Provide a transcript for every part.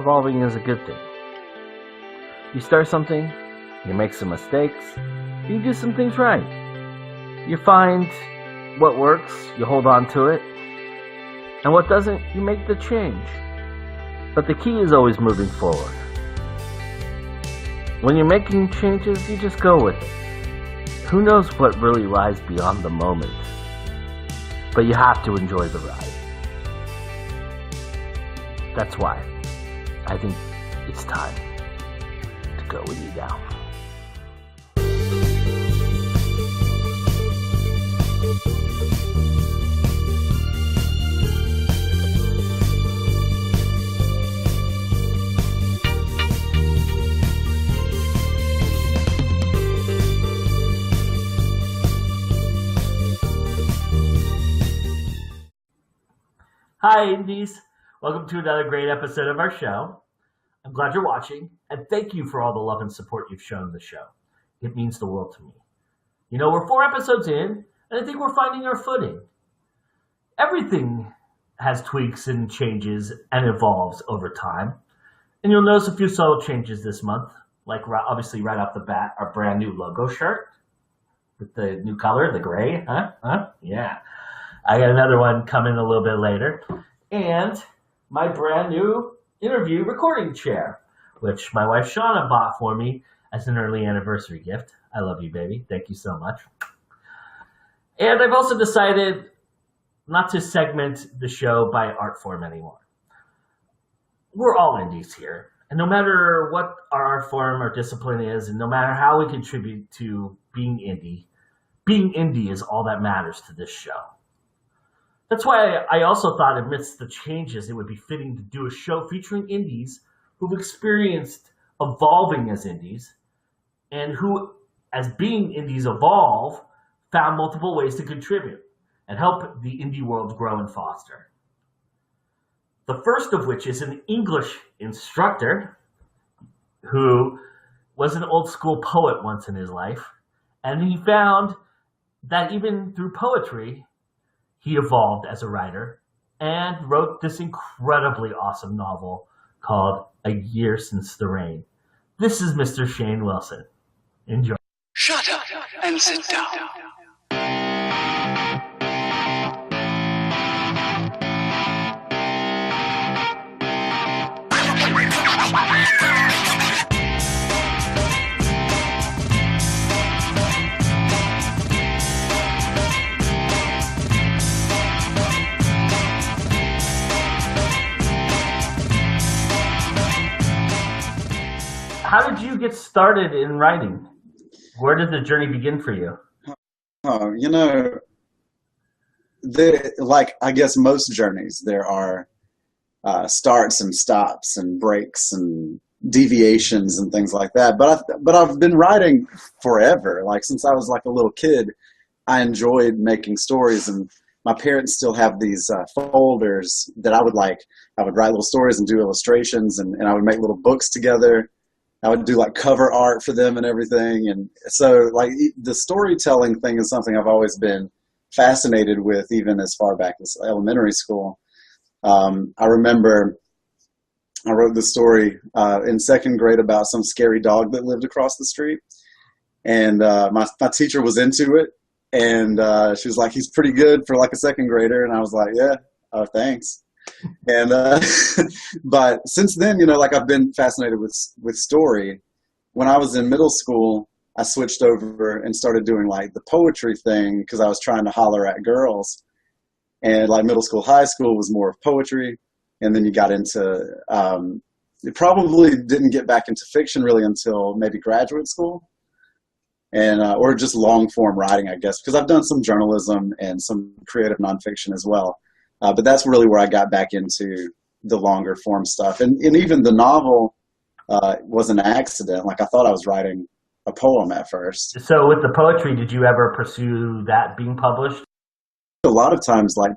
evolving is a good thing. You start something, you make some mistakes, you do some things right. You find what works, you hold on to it, and what doesn't, you make the change. But the key is always moving forward. When you're making changes, you just go with it. Who knows what really lies beyond the moment? But you have to enjoy the ride. That's why I think it's time to go with you now. Hi, Indies. Welcome to another great episode of our show. I'm glad you're watching, and thank you for all the love and support you've shown the show. It means the world to me. You know, we're 4 episodes in, and I think we're finding our footing. Everything has tweaks and changes and evolves over time. And you'll notice a few subtle changes this month, like obviously right off the bat, our brand new logo shirt with the new color, the gray. Yeah. I got another one coming a little bit later. And my brand new interview recording chair, which my wife Shauna bought for me as an early anniversary gift. I love you, baby. Thank you so much. And I've also decided not to segment the show by art form anymore. We're all indies here. And no matter what our art form or discipline is, and no matter how we contribute to being indie is all that matters to this show. That's why I also thought amidst the changes, it would be fitting to do a show featuring indies who've experienced evolving as indies and who, as being indies evolve, found multiple ways to contribute and help the indie world grow and foster. The first of which is an English instructor who was an old school poet once in his life, and he found that even through poetry, he evolved as a writer and wrote this incredibly awesome novel called A Year Since the Rain. This is Mr. Shane Wilson. Enjoy. Shut up and sit down. How did you get started in writing? Where did the journey begin for you? Oh, you know, like I guess most journeys, there are starts and stops and breaks and deviations and things like that. But I've been writing forever. Like since I was like a little kid, I enjoyed making stories, and my parents still have these folders that I would write little stories and do illustrations, and I would make little books together. I would do like cover art for them and everything. And so like the storytelling thing is something I've always been fascinated with, even as far back as elementary school. I remember I wrote the story in second grade about some scary dog that lived across the street. And my teacher was into it. And she was like, he's pretty good for like a second grader. And I was like, yeah, thanks. And but since then, you know, like I've been fascinated with story. When I was in middle school, I switched over and started doing like the poetry thing because I was trying to holler at girls. And like middle school, high school was more of poetry, and then you got into you probably didn't get back into fiction really until maybe graduate school, and or just long form writing, I guess, because I've done some journalism and some creative nonfiction as well. But that's really where I got back into the longer form stuff. And even the novel was an accident. Like I thought I was writing a poem at first. So with the poetry, did you ever pursue that being published? A lot of times, like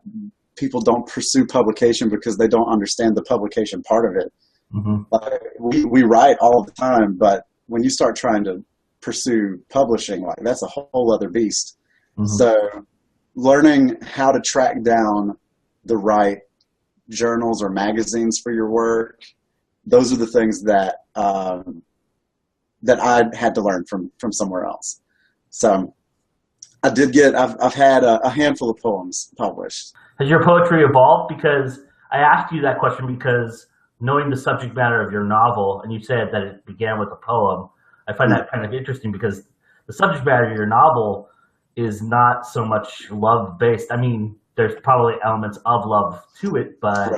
people don't pursue publication because they don't understand the publication part of it. Mm-hmm. We write all the time, but when you start trying to pursue publishing, like that's a whole other beast. Mm-hmm. So learning how to track down the right journals or magazines for your work, those are the things that that I had to learn from somewhere else. So I've had a handful of poems published. Has your poetry evolved? Because I asked you that question because knowing the subject matter of your novel, and you said that it began with a poem, I find that kind of interesting because the subject matter of your novel is not so much love based. I mean, there's probably elements of love to it, but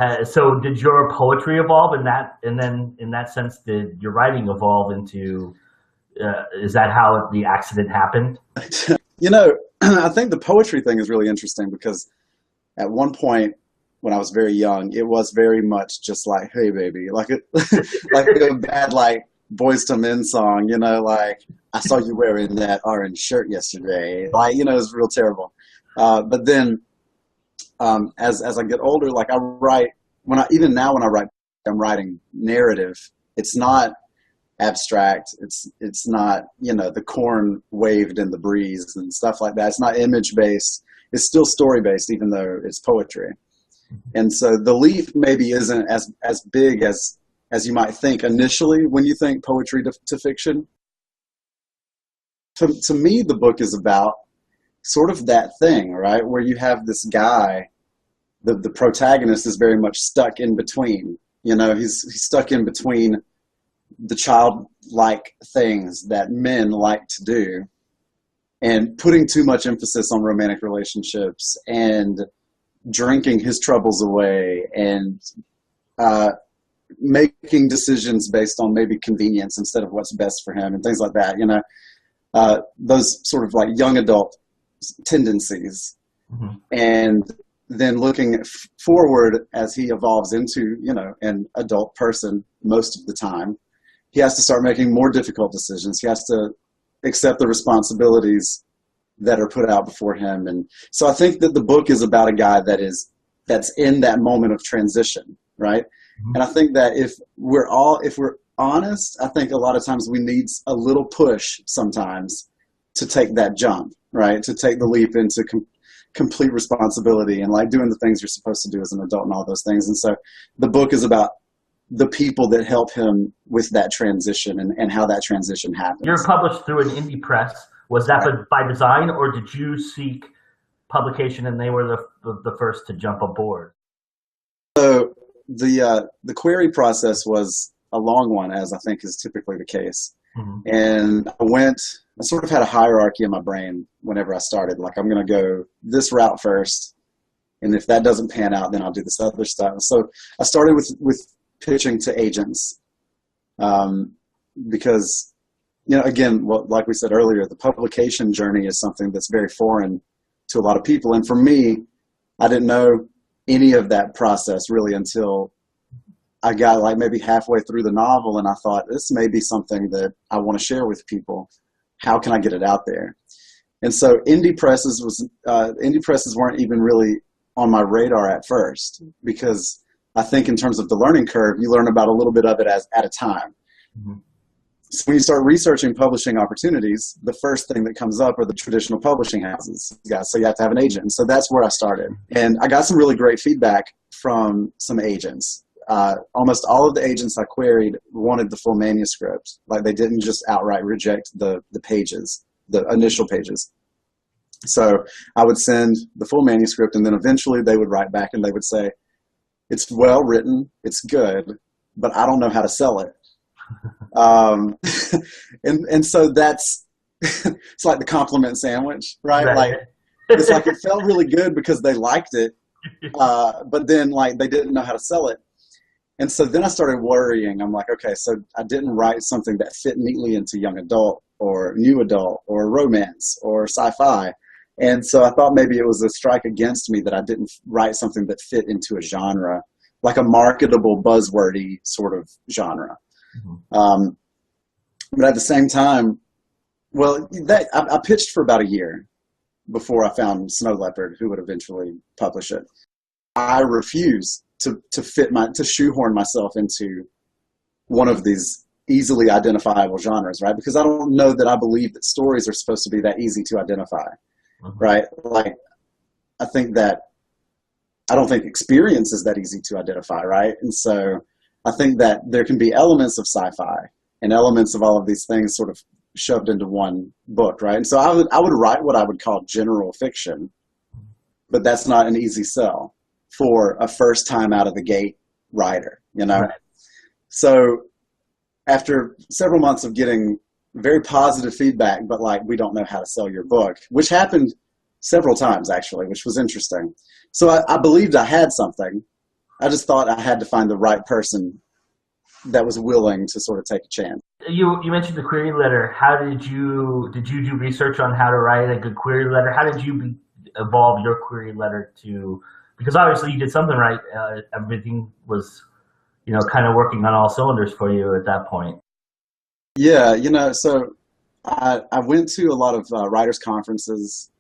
Right. so did your poetry evolve in that? And then in that sense, did your writing evolve into? Is that how the accident happened? You know, I think the poetry thing is really interesting because at one point when I was very young, it was very much just like, "Hey, baby," like like a bad like Boys to Men song, you know, like "I saw you wearing that orange shirt yesterday," like you know, it's real terrible. But then as I get older, like I write even now when I write, I'm writing narrative. It's not abstract. It's not, you know, the corn waved in the breeze and stuff like that. It's not image based. It's still story based, even though it's poetry. And so the leap maybe isn't as big as you might think initially when you think poetry to fiction. To me, the book is about sort of that thing, right? Where you have this guy, the protagonist is very much stuck in between. You know, he's stuck in between the childlike things that men like to do and putting too much emphasis on romantic relationships and drinking his troubles away and making decisions based on maybe convenience instead of what's best for him and things like that, you know, those sort of like young adult tendencies. Mm-hmm. And then looking forward as he evolves into, you know, an adult person most of the time, he has to start making more difficult decisions. He has to accept the responsibilities that are put out before him. And so I think that the book is about a guy that's in that moment of transition, right? Mm-hmm. And I think that if we're honest, I think a lot of times we need a little push sometimes to take that jump, right? To take the leap into complete responsibility and like doing the things you're supposed to do as an adult and all those things. And so the book is about the people that help him with that transition and how that transition happens. You're published through an indie press. Was that by design, or did you seek publication and they were the first to jump aboard? So the query process was a long one, as I think is typically the case. Mm-hmm. And I sort of had a hierarchy in my brain whenever I started. Like, I'm going to go this route first, and if that doesn't pan out, then I'll do this other stuff. So I started with pitching to agents, because, you know, again, like we said earlier, the publication journey is something that's very foreign to a lot of people. And for me, I didn't know any of that process really until I got like maybe halfway through the novel, and I thought, this may be something that I want to share with people. How can I get it out there? And so indie presses weren't even really on my radar at first, because I think in terms of the learning curve, you learn about a little bit of it at a time. Mm-hmm. So when you start researching publishing opportunities, the first thing that comes up are the traditional publishing houses. So you have to have an agent. And so that's where I started. And I got some really great feedback from some agents. Almost all of the agents I queried wanted the full manuscript. Like, they didn't just outright reject the pages, the initial pages. So I would send the full manuscript, and then eventually they would write back and they would say, it's well written, it's good, but I don't know how to sell it. And so that's, it's like the compliment sandwich, right? Like, it's like it felt really good because they liked it, but then like they didn't know how to sell it. And so then I started worrying. I'm like, okay, so I didn't write something that fit neatly into young adult or new adult or romance or sci-fi. And so I thought maybe it was a strike against me that I didn't write something that fit into a genre, like a marketable, buzzwordy sort of genre. Mm-hmm. But at the same time, well, I pitched for about a year before I found Snow Leopard, who would eventually publish it. I refused to shoehorn myself into one of these easily identifiable genres, right? Because I don't know that I believe that stories are supposed to be that easy to identify, mm-hmm. right? Like, I don't think experience is that easy to identify, right? And so I think that there can be elements of sci-fi and elements of all of these things sort of shoved into one book, right? And so I would write what I would call general fiction, but that's not an easy sell for a first time out of the gate writer, you know? Right. So after several months of getting very positive feedback, but like, we don't know how to sell your book, which happened several times actually, which was interesting. So I believed I had something. I just thought I had to find the right person that was willing to sort of take a chance. You mentioned the query letter. How did you do research on how to write a good query letter? How did you evolve your query letter to, because obviously you did something right. Everything was, kind of working on all cylinders for you at that point. Yeah, so I went to a lot of writers' conferences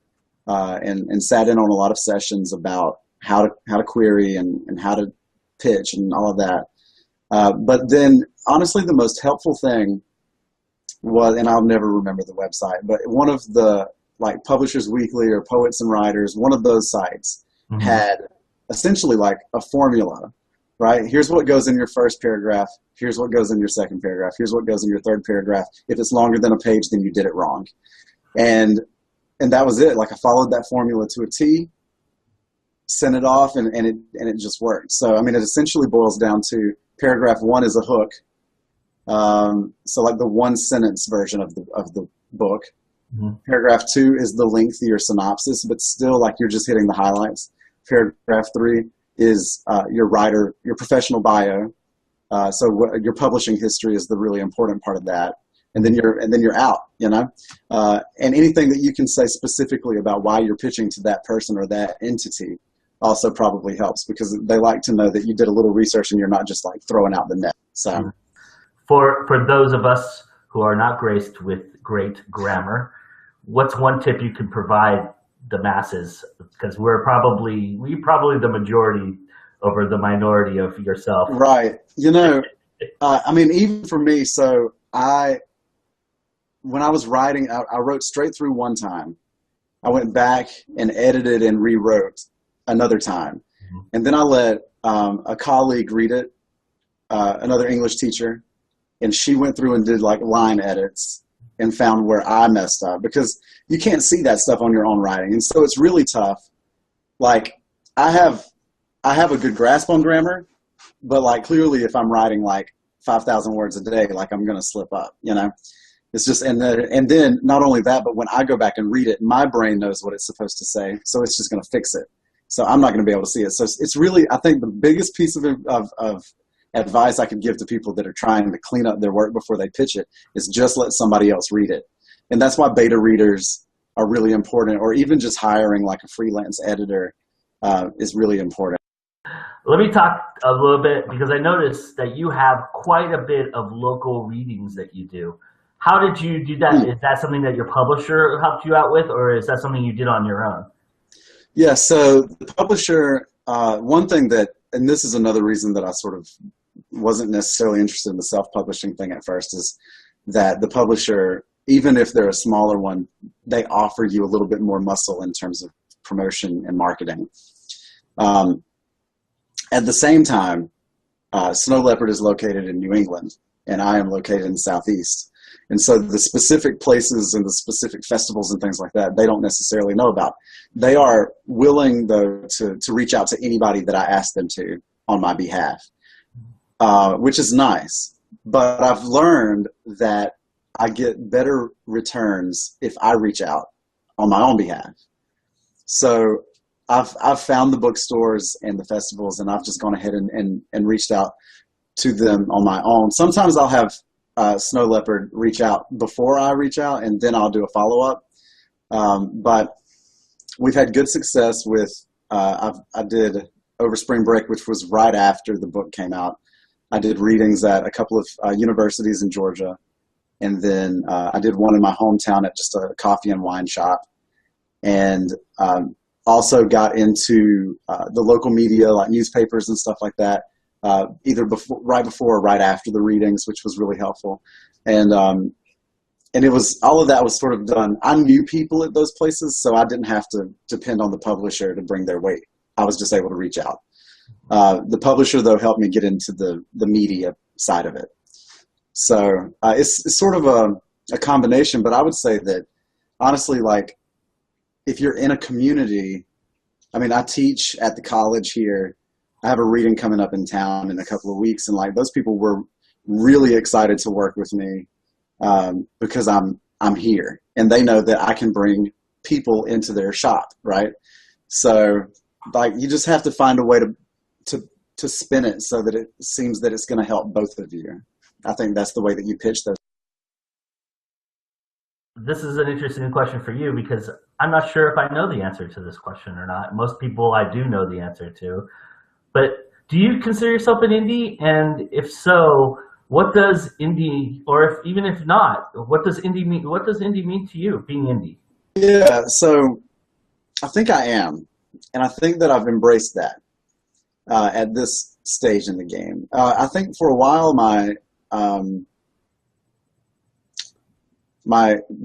and sat in on a lot of sessions about how to query and how to pitch and all of that. But then, honestly, the most helpful thing was, and I'll never remember the website, but one of the like Publishers Weekly or Poets and Writers, one of those sites had essentially like a formula, right? Here's what goes in your first paragraph. Here's what goes in your second paragraph. Here's what goes in your third paragraph. If it's longer than a page, then you did it wrong. And that was it. Like I followed that formula to a T, sent it off, and it just worked. So, I mean, it essentially boils down to paragraph 1 is a hook. So like the one sentence version of the book. Paragraph 2 is the lengthier synopsis, but still like you're just hitting the highlights. Paragraph 3 is your professional bio. So your publishing history is the really important part of that. And then you're out, and anything that you can say specifically about why you're pitching to that person or that entity also probably helps, because they like to know that you did a little research and you're not just like throwing out the net. So for those of us who are not graced with great grammar, what's one tip you can provide the masses? Because we're probably the majority over the minority of yourself. Right. I mean, even for me, so when I was writing, I wrote straight through one time. I went back and edited and rewrote another time. And then I let a colleague read it, another English teacher, and she went through and did like line edits and found where I messed up, because you can't see that stuff on your own writing. And so it's really tough. Like I have a good grasp on grammar, but like clearly if I'm writing like 5,000 words a day, like I'm going to slip up, It's just, and then not only that, but when I go back and read it, my brain knows what it's supposed to say, so it's just going to fix it. So I'm not going to be able to see it. So it's really, I think the biggest piece of advice I could give to people that are trying to clean up their work before they pitch it is just let somebody else read it. And that's why beta readers are really important, or even just hiring like a freelance editor is really important. Let me talk a little bit, because I noticed that you have quite a bit of local readings that you do. How did you do that? Is that something that your publisher helped you out with, or is that something you did on your own? Yeah, so the publisher, one thing that, and this is another reason that I sort of wasn't necessarily interested in the self-publishing thing at first, is that the publisher, even if they're a smaller one, they offer you a little bit more muscle in terms of promotion and marketing. At the same time, Snow Leopard is located in New England, and I am located in the Southeast. And so the specific places and the specific festivals and things like that, they don't necessarily know about. They are willing, though, to reach out to anybody that I ask them to on my behalf, which is nice. But I've learned that I get better returns if I reach out on my own behalf. So I've found the bookstores and the festivals, and I've just gone ahead and reached out to them on my own. Sometimes I'll have Snow Leopard reach out before I reach out, and then I'll do a follow-up. But we've had good success with, I did over spring break, which was right after the book came out. I did readings at a couple of universities in Georgia, and then I did one in my hometown at just a coffee and wine shop, and also got into the local media, like newspapers and stuff like that, either right before or right after the readings, which was really helpful. And it was, all of that was sort of done. I knew people at those places, so I didn't have to depend on the publisher to bring their weight. I was just able to reach out. The publisher, though, helped me get into the media side of it. So it's sort of a combination, but I would say that honestly, like if you're in a community, I mean, I teach at the college here. I have a reading coming up in town in a couple of weeks, and like those people were really excited to work with me because I'm here, and they know that I can bring people into their shop, right? So like you just have to find a way to spin it so that it seems that it's going to help both of you. I think that's the way that you pitch those. This is an interesting question for you because I'm not sure if I know the answer to this question or not. Most people I do know the answer to. But do you consider yourself an indie? And if so, what does indie, or even if not, what does indie mean? What does indie mean to you, being indie? Yeah, so I think I am. And I think that I've embraced that at this stage in the game. I think for a while my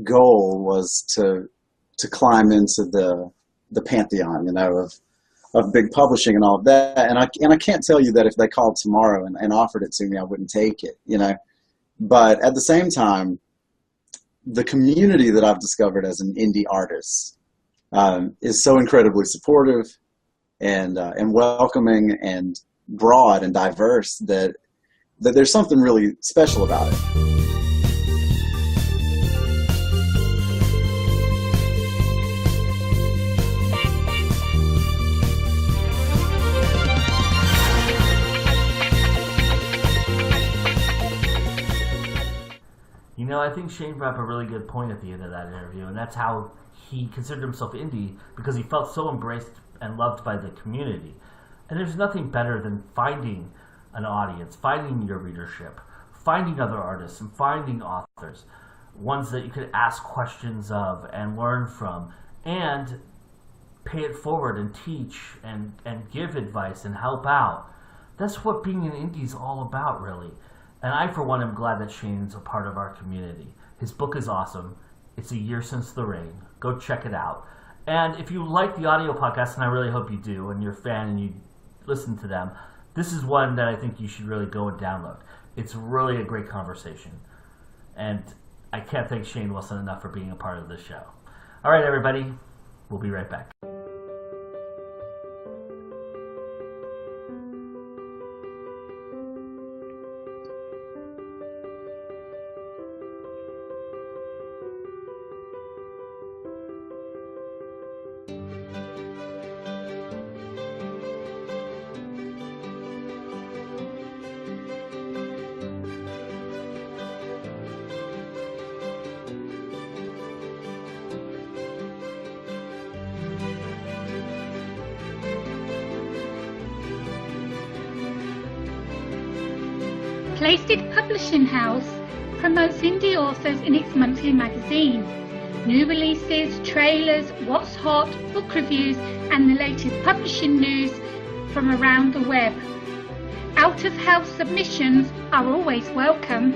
goal was to climb into the pantheon, of big publishing and all of that. And I can't tell you that if they called tomorrow and offered it to me, I wouldn't take it, But at the same time, the community that I've discovered as an indie artist is so incredibly supportive and welcoming and broad and diverse that there's something really special about it. I think Shane brought up a really good point at the end of that interview, and that's how he considered himself indie because he felt so embraced and loved by the community. And there's nothing better than finding an audience, finding your readership, finding other artists, and finding authors, ones that you could ask questions of and learn from, and pay it forward and teach and give advice and help out. That's what being an indie is all about, really. And I, for one, am glad that Shane's a part of our community. His book is awesome. It's A Year Since the Rain. Go check it out. And if you like the audio podcast, and I really hope you do, and you're a fan and you listen to them, this is one that I think you should really go and download. It's really a great conversation. And I can't thank Shane Wilson enough for being a part of this show. All right, everybody. We'll be right back. Halstead Publishing House promotes indie authors in its monthly magazine. New releases, trailers, what's hot, book reviews, and the latest publishing news from around the web. Out-of-house submissions are always welcome.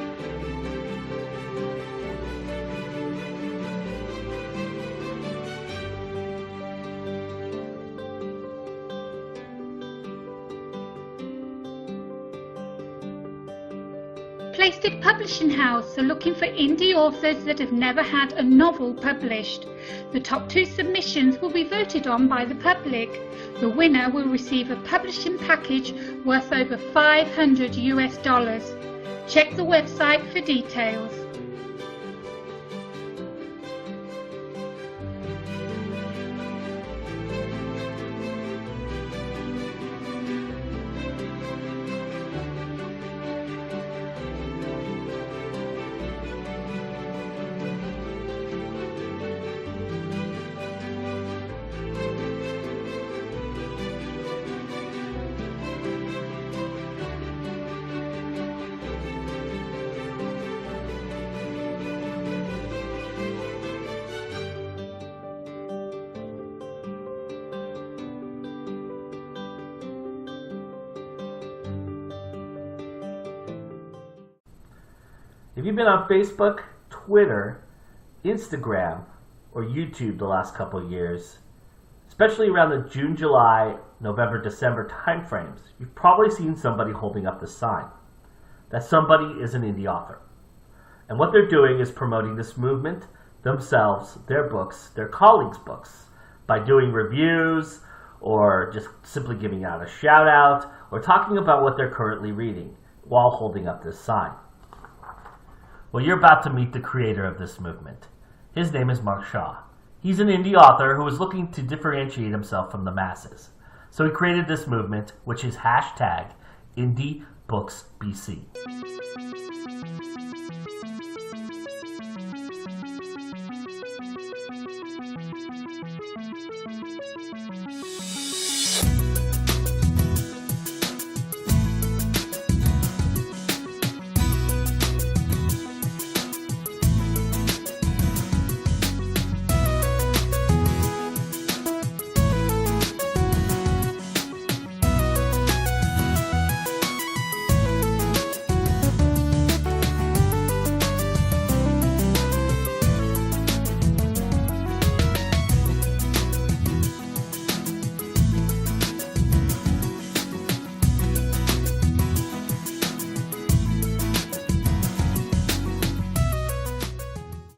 Halstead Publishing House are looking for indie authors that have never had a novel published. The top 2 submissions will be voted on by the public. The winner will receive a publishing package worth over $500 US. Check the website for details. If you've been on Facebook, Twitter, Instagram, or YouTube the last couple of years, Especially around the June, July, November, December timeframes, you've probably seen somebody holding up this sign. That somebody is an indie author. And what they're doing is promoting this movement, themselves, their books, their colleagues' books, by doing reviews, or just simply giving out a shout out, or talking about what they're currently reading while holding up this sign. Well, you're about to meet the creator of this movement. His name is Mark Shaw. He's an indie author who was looking to differentiate himself from the masses. So he created this movement, which is hashtag IndieBooksBC.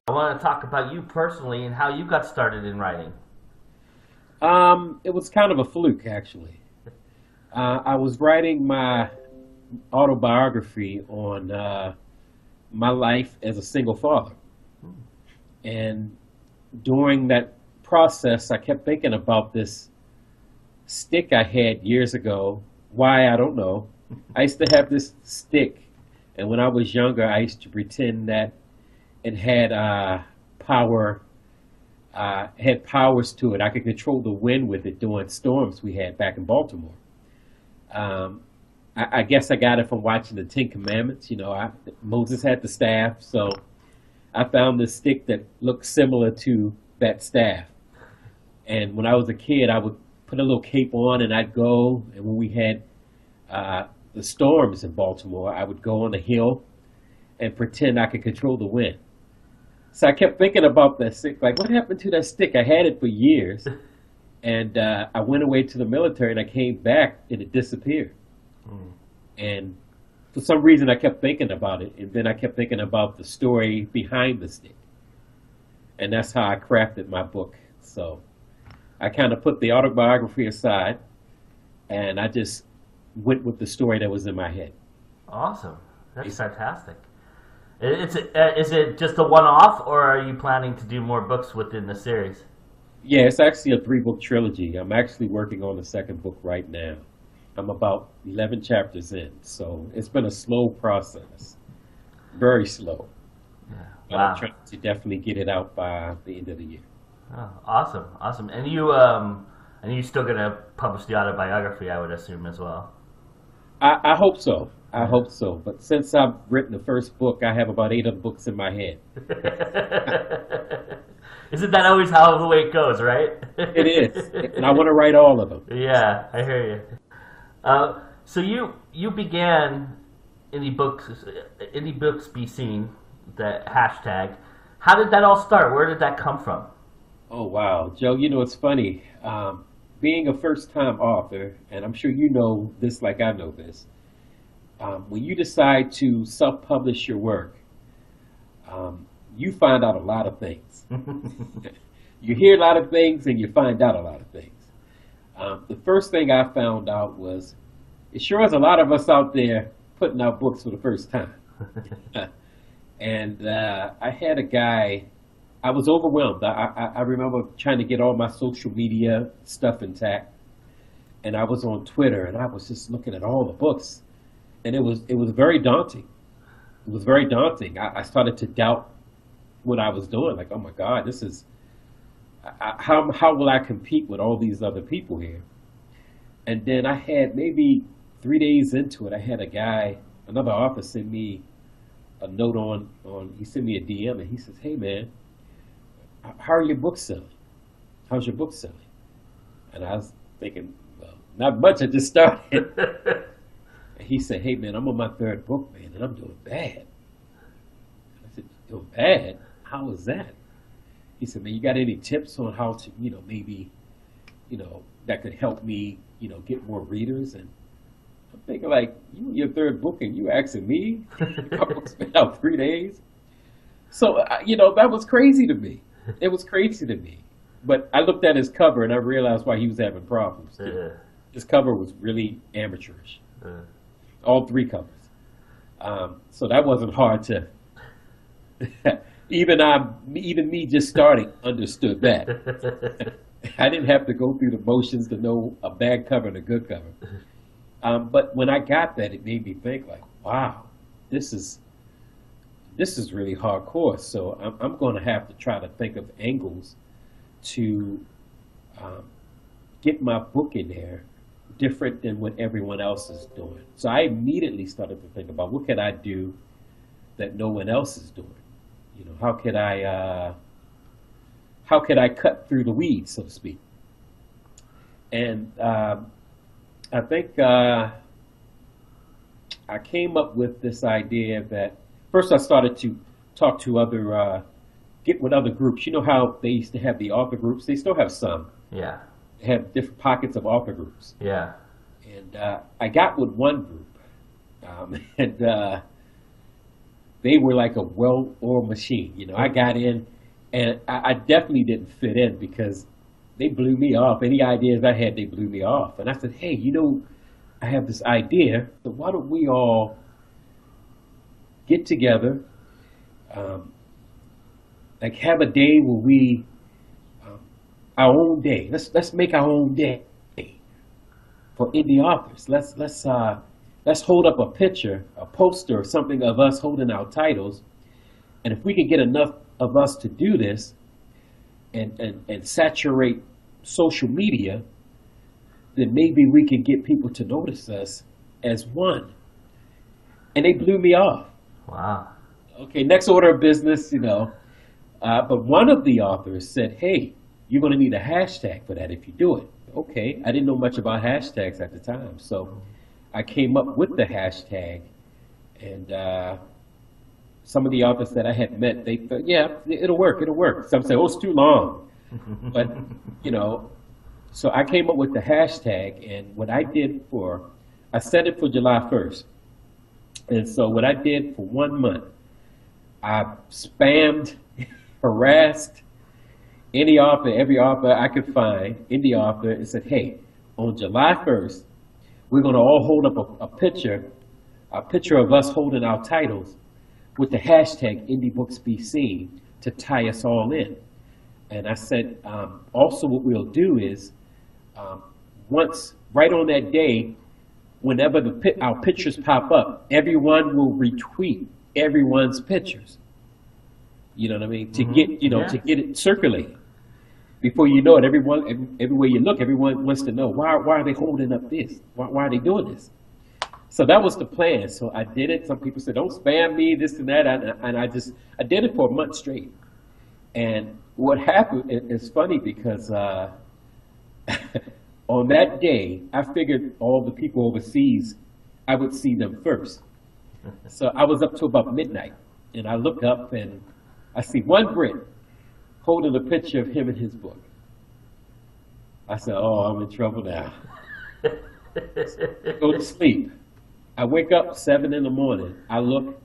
I want to talk about you personally and how you got started in writing. It was kind of a fluke, actually. I was writing my autobiography on my life as a single father. And during that process, I kept thinking about this stick I had years ago. Why, I don't know. I used to have this stick, and when I was younger, I used to pretend that it had had powers to it. I could control the wind with it during storms we had back in Baltimore. I guess I got it from watching the Ten Commandments. You know, Moses had the staff, so I found this stick that looked similar to that staff. And when I was a kid, I would put a little cape on and I'd go, and when we had the storms in Baltimore, I would go on the hill and pretend I could control the wind. So I kept thinking about that stick, like, what happened to that stick? I had it for years, and I went away to the military, and I came back, and it disappeared. And for some reason, I kept thinking about it, and then I kept thinking about the story behind the stick. And that's how I crafted my book. So I kind of put the autobiography aside, and I just went with the story that was in my head. Awesome. That's fantastic. Is it just a one-off, or are you planning to do more books within the series? Yeah, it's actually a 3-book trilogy. I'm actually working on the second book right now. I'm about 11 chapters in, so it's been a slow process. Very slow. Yeah. But Wow. I'm trying to definitely get it out by the end of the year. Oh, awesome. And you're still gonna publish the autobiography, I would assume, as well. I hope so. I hope so. But since I've written the first book, I have about 8 other books in my head. Isn't that always how the way it goes, right? It is. And I want to write all of them. Yeah, I hear you. So you began Indie Books Be Seen, the hashtag. How did that all start? Where did that come from? Oh, wow. Joe, you know, it's funny. Being a first-time author, and I'm sure you know this like I know this, when you decide to self-publish your work, you find out a lot of things. You hear a lot of things and you find out a lot of things. The first thing I found out was, it sure is a lot of us out there putting out books for the first time. And I had a guy, I was overwhelmed. I remember trying to get all my social media stuff intact. And I was on Twitter and I was just looking at all the books. And it was very daunting. It was very daunting. I started to doubt what I was doing. Like, oh my God, this is, how will I compete with all these other people here? And then I had maybe 3 days into it, I had a guy, another author, send me a note he sent me a DM and he says, hey man, how are your books selling? How's your book selling? And I was thinking, well, not much, I just started. And he said, hey man, I'm on my 3rd book, man, and I'm doing bad. And I said, doing bad? How is that? He said, man, you got any tips on how to, maybe, that could help me, get more readers. And I'm thinking like, your third book and you asking me? My book's been out 3 days. So, that was crazy to me. It was crazy to me. But I looked at his cover and I realized why he was having problems. His cover was really amateurish. All 3 covers. So that wasn't hard to... even me just starting understood that. I didn't have to go through the motions to know a bad cover and a good cover. But when I got that, it made me think like, wow, this is really hardcore. So I'm going to have to try to think of angles to get my book in there different than what everyone else is doing. So I immediately started to think about what could I do that no one else is doing. How could I cut through the weeds, so to speak? And I think I came up with this idea that first I started to talk to get with other groups. You know how they used to have the author groups? They still have some. Yeah. They have different pockets of author groups. Yeah. And I got with one group, and they were like a well-oiled machine. I got in, and I definitely didn't fit in because they blew me off. Any ideas I had, they blew me off. And I said, hey, I have this idea, so why don't we all get together, like have a day where we, our own day. Let's make our own day for indie authors. Let's hold up a picture, a poster or something of us holding our titles. And if we can get enough of us to do this and saturate social media, then maybe we can get people to notice us as one. And they blew me off. Wow. Okay, next order of business, but one of the authors said, hey, you're going to need a hashtag for that if you do it. Okay, I didn't know much about hashtags at the time. So I came up with the hashtag, and some of the authors that I had met, they thought, yeah, it'll work. Some say, oh, it's too long. But, so I came up with the hashtag, and what I did I set it for July 1st. And so what I did for 1 month, I spammed, harassed any author, every author I could find, indie author, and said, hey, on July 1st, we're going to all hold up a picture of us holding our titles with the hashtag IndieBooksBC to tie us all in. And I said, also what we'll do is, once, right on that day, whenever our pictures pop up, everyone will retweet everyone's pictures. You know what I mean? To get, to get it circulating. Before you know it, everywhere you look, everyone wants to know, why are they holding up this? Why are they doing this? So that was the plan. So I did it. Some people said, don't spam me, this and that. And I did it for a month straight. And what happened is funny because on that day, I figured all the people overseas, I would see them first. So I was up to about midnight, and I look up and I see one Brit holding a picture of him in his book. I said, oh, I'm in trouble now. Go to sleep. I wake up 7 in the morning. I look,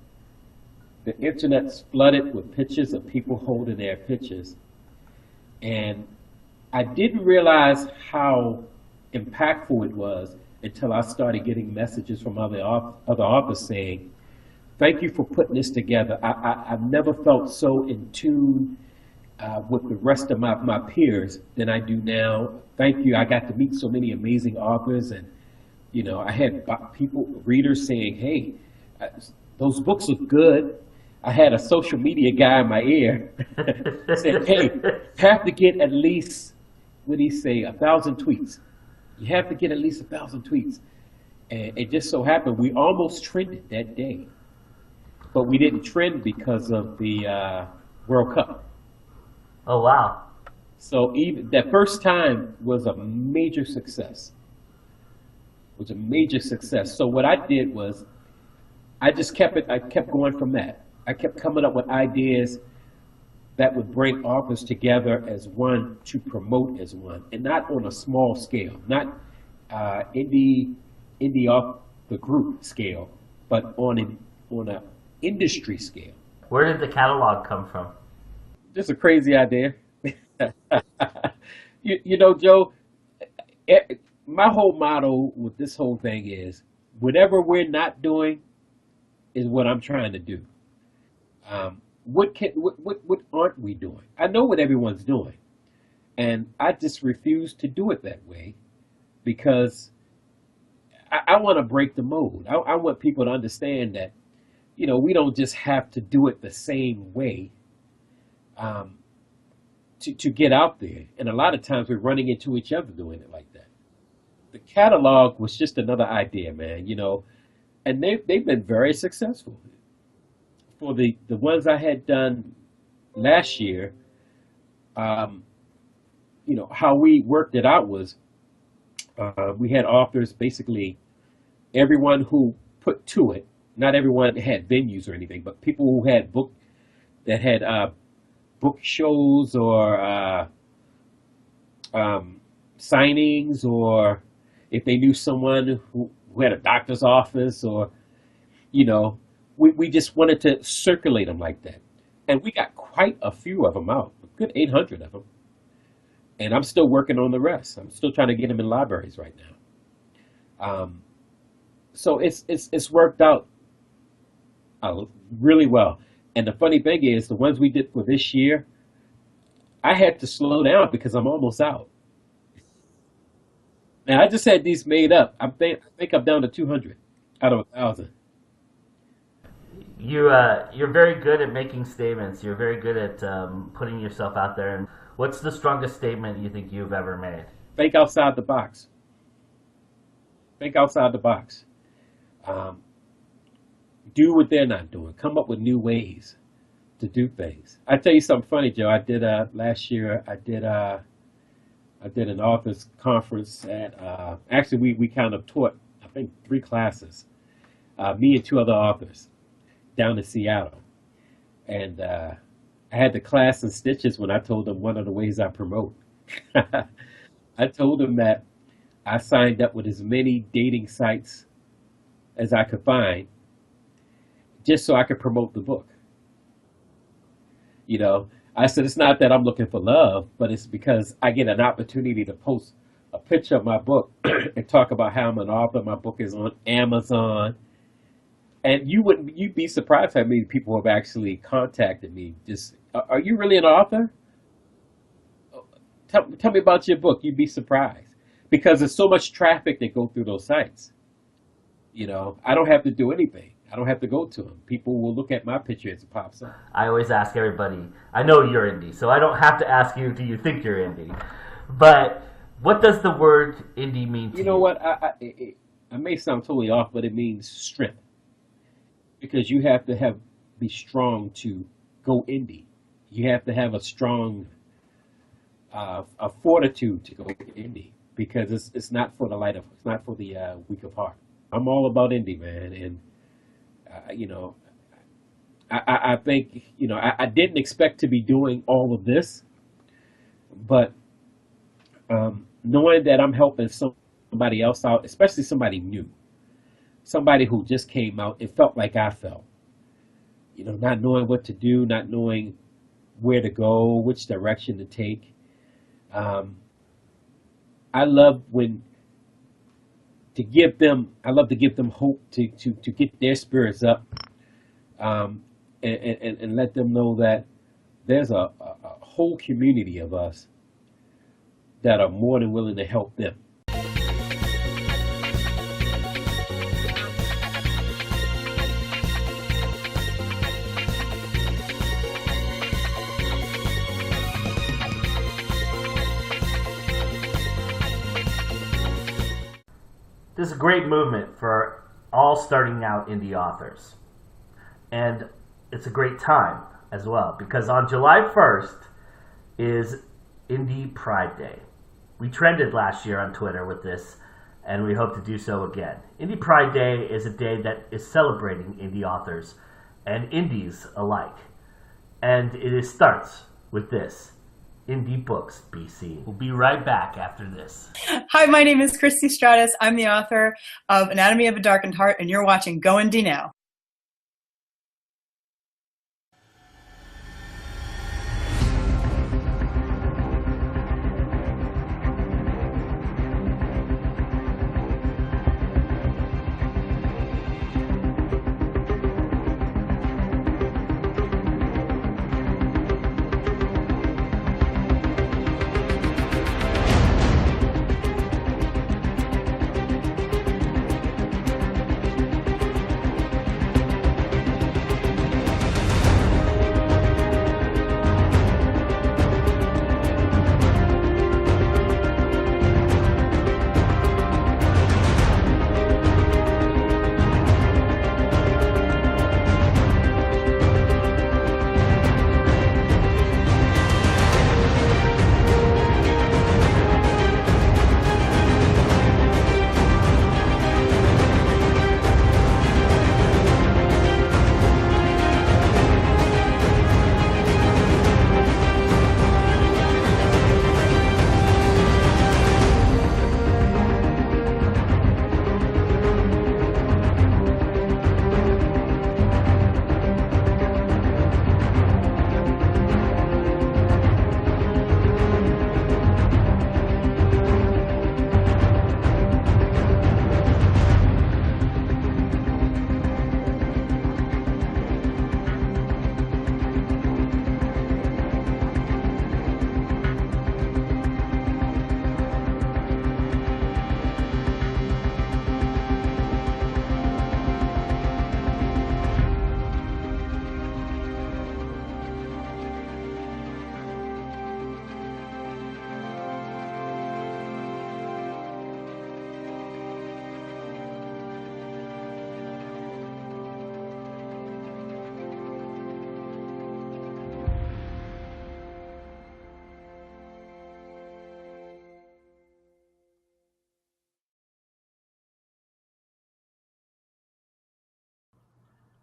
the internet's flooded with pictures of people holding their pictures. And I didn't realize how impactful it was until I started getting messages from other authors saying, thank you for putting this together. I've never felt so in tune with the rest of my peers than I do now. Thank you. I got to meet so many amazing authors, and I had readers saying, hey, those books look good. I had a social media guy in my ear saying, hey, you have to get at least, what did he say, 1,000 tweets. You have to get at least 1,000 tweets. And it just so happened we almost trended that day. But we didn't trend because of the World Cup. Oh, wow. So even that first time was a major success. So what I did was I kept going from that. I kept coming up with ideas that would bring authors together as one to promote as one, and not on a small scale, not indie author group scale, but on an industry scale. Where did the catalog come from? Just a crazy idea. You know, Joe, my whole motto with this whole thing is whatever we're not doing is what I'm trying to do. What aren't we doing? I know what everyone's doing, and I just refuse to do it that way because I want to break the mold. I want people to understand that, you know, we don't just have to do it the same way to get out there. And a lot of times we're running into each other doing it like that. The catalog was just another idea, man, you know, and they've been very successful. For the ones I had done last year, you know, how we worked it out was we had authors, basically everyone who put to it. Not everyone had venues or anything, but people who had book shows or signings, or if they knew someone who had a doctor's office, or, you know, we just wanted to circulate them like that. And we got quite a few of them out, a good 800 of them. And I'm still working on the rest. I'm still trying to get them in libraries right now. So it's worked out really well. And the funny thing is, the ones we did for this year, I had to slow down because I'm almost out. Now, I just had these made up. I think I'm down to 200 out of 1,000. You're very good at making statements. You're very good at putting yourself out there. And what's the strongest statement you think you've ever made? Think outside the box. Think outside the box. Do what they're not doing. Come up with new ways to do things. I tell you something funny, Joe. I did last year. I did an authors conference at. Actually, we kind of taught, I think, 3 classes. Me and 2 other authors down in Seattle, and I had the class in stitches when I told them one of the ways I promote. I told them that I signed up with as many dating sites as I could find, just so I could promote the book. You know, I said, it's not that I'm looking for love, but it's because I get an opportunity to post a picture of my book and talk about how I'm an author. My book is on Amazon. And you'd be surprised how many people have actually contacted me. Just, are you really an author? Tell me about your book. You'd be surprised. Because there's so much traffic that go through those sites. You know, I don't have to do anything. I don't have to go to them. People will look at my picture as it pops up. I always ask everybody, I know you're indie, so I don't have to ask you, do you think you're indie? But what does the word indie mean to you? You know what? I may sound totally off, but it means strength. Because you have to be strong to go indie. You have to have a strong a fortitude to go indie, because it's not for the weak of heart. I'm all about indie, man, and you know, I think, you know, I didn't expect to be doing all of this, but knowing that I'm helping somebody else out, especially somebody new, somebody who just came out, it felt like I felt, you know, not knowing what to do, not knowing where to go, which direction to take. I love to give them hope, to get their spirits up, and let them know that there's a whole community of us that are more than willing to help them. This is a great movement for all starting out indie authors. And it's a great time as well, because on July 1st is Indie Pride Day. We trended last year on Twitter with this, and we hope to do so again. Indie Pride Day is a day that is celebrating indie authors and indies alike. And it starts with this Indie Books BC. We'll be right back after this. Hi, my name is Christy Stratus. I'm the author of Anatomy of a Darkened Heart, and you're watching GoIndieNow.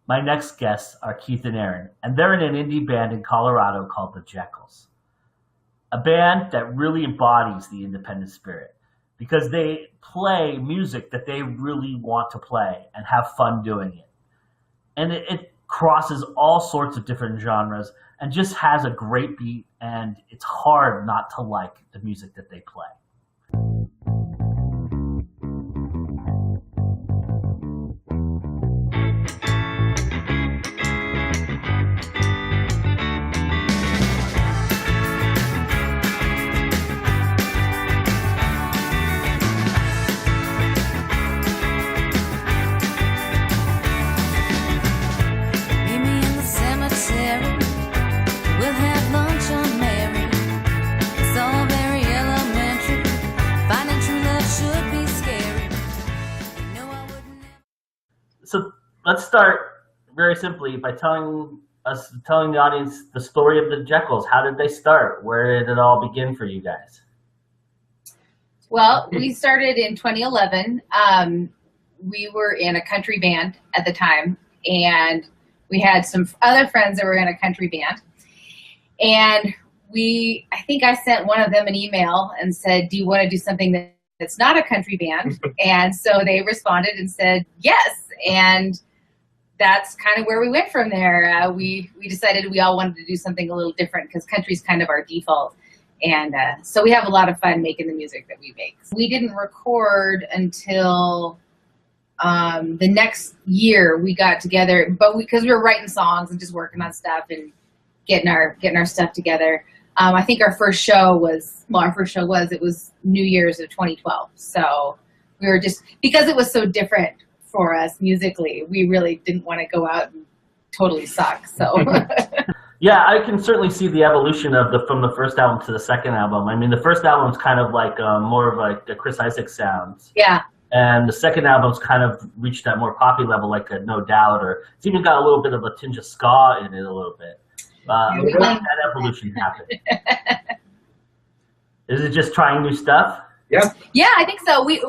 My next guests are Keith and Aaron, and they're in an indie band in Colorado called the Jekylls. A band that really embodies the independent spirit because they play music that they really want to play and have fun doing it. And it crosses all sorts of different genres and just has a great beat, and it's hard not to like the music that they play. So let's start very simply by telling the audience the story of the Jekylls. How did they start? Where did it all begin for you guys? Well, we started in 2011. We were in a country band at the time, and we had some other friends that were in a country band. And I think I sent one of them an email and said, do you want to do something that's not a country band? And so they responded and said, yes. And that's kind of where we went from there. We decided we all wanted to do something a little different because country's kind of our default. And so we have a lot of fun making the music that we make. We didn't record until the next year we got together, but because we were writing songs and just working on stuff and getting our stuff together. I think our first show was New Year's of 2012. So we were just, because it was so different for us musically, we really didn't want to go out and totally suck. So yeah, I can certainly see the evolution of from the first album to the second album. I mean, the first album's kind of like more of like the Chris Isaak sounds. Yeah. And the second album's kind of reached that more poppy level, like a No Doubt, or it's even got a little bit of a tinge of ska in it a little bit. How did that evolution happen? Is it just trying new stuff? Yeah. Yeah, I think so. We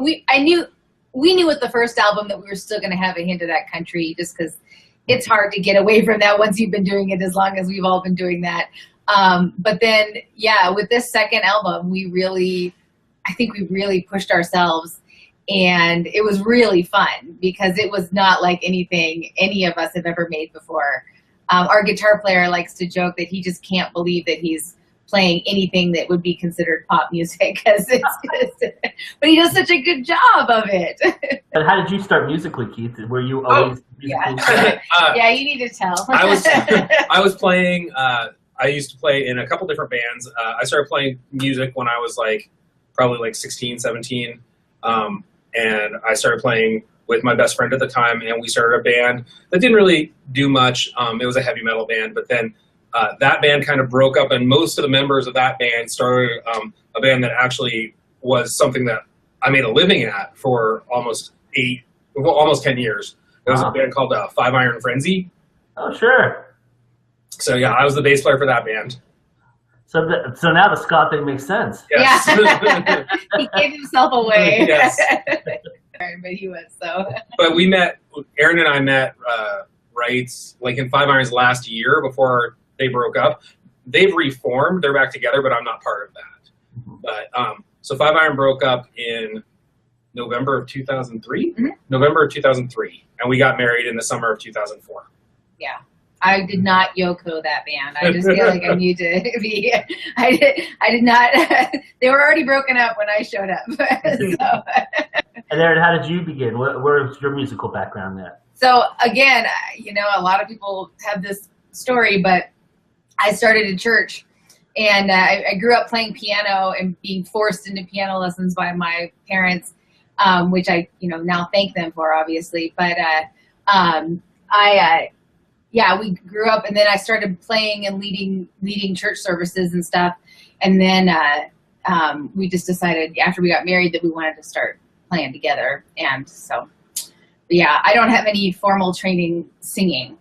knew with the first album that we were still going to have a hint of that country, just because it's hard to get away from that once you've been doing it as long as we've all been doing that. But then, yeah, with this second album, I think we really pushed ourselves, and it was really fun because it was not like anything any of us have ever made before. Our guitar player likes to joke that he just can't believe that he's playing anything that would be considered pop music, but he does such a good job of it. And how did you start musically, Keith? Were you always musically? Yeah, you need to tell. I was playing. I used to play in a couple different bands. I started playing music when I was probably 16, 17, and I started playing with my best friend at the time, and we started a band that didn't really do much. It was a heavy metal band, but then that band kind of broke up, and most of the members of that band started a band that actually was something that I made a living at for almost 10 years. It was a band called Five Iron Frenzy. Oh, sure. So yeah, I was the bass player for that band. So now the ska thing makes sense. Yes. Yeah. He gave himself away. Yes. But he was, so. But Aaron and I met right in Five Iron's last year before they broke up. They've reformed. They're back together, but I'm not part of that. But so Five Iron broke up in November of 2003. Mm-hmm. November of 2003, and we got married in the summer of 2004. Yeah. I did not Yoko that band. I just feel like I need to be. I did not. They were already broken up when I showed up. So. And Aaron, how did you begin? Where's your musical background there? So again, a lot of people have this story, but I started in church, and I grew up playing piano and being forced into piano lessons by my parents, which I now thank them for, obviously. But we grew up, and then I started playing and leading church services and stuff. And then we just decided after we got married that we wanted to start playing together. And so, yeah, I don't have any formal training singing.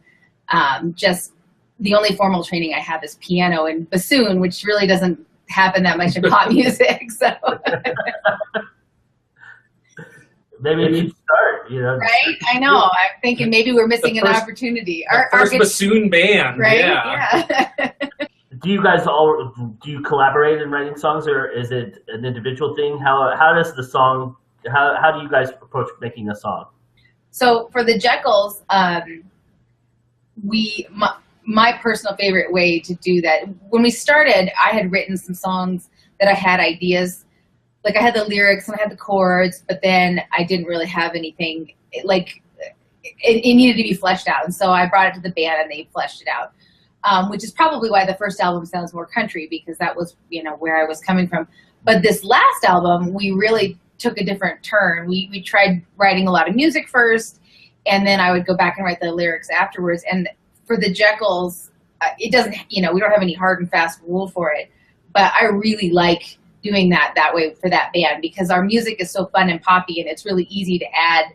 Just the only formal training I have is piano and bassoon, which really doesn't happen that much in pop music. So. Maybe you should start, Right? I know. I'm thinking maybe we're missing an opportunity. Our first bassoon band. Right? Yeah. Do you guys do you collaborate in writing songs, or is it an individual thing? How does the song, how do you guys approach making a song? So for the Jekylls, my personal favorite way to do that, when we started, I had written some songs that I had ideas. Like I had the lyrics and I had the chords, but then I didn't really have anything, it needed to be fleshed out. And so I brought it to the band and they fleshed it out, which is probably why the first album sounds more country, because that was, where I was coming from. But this last album, we really took a different turn. We tried writing a lot of music first, and then I would go back and write the lyrics afterwards. And for the Jekylls, it doesn't, we don't have any hard and fast rule for it, but I really like doing that way for that band, because our music is so fun and poppy, and it's really easy to add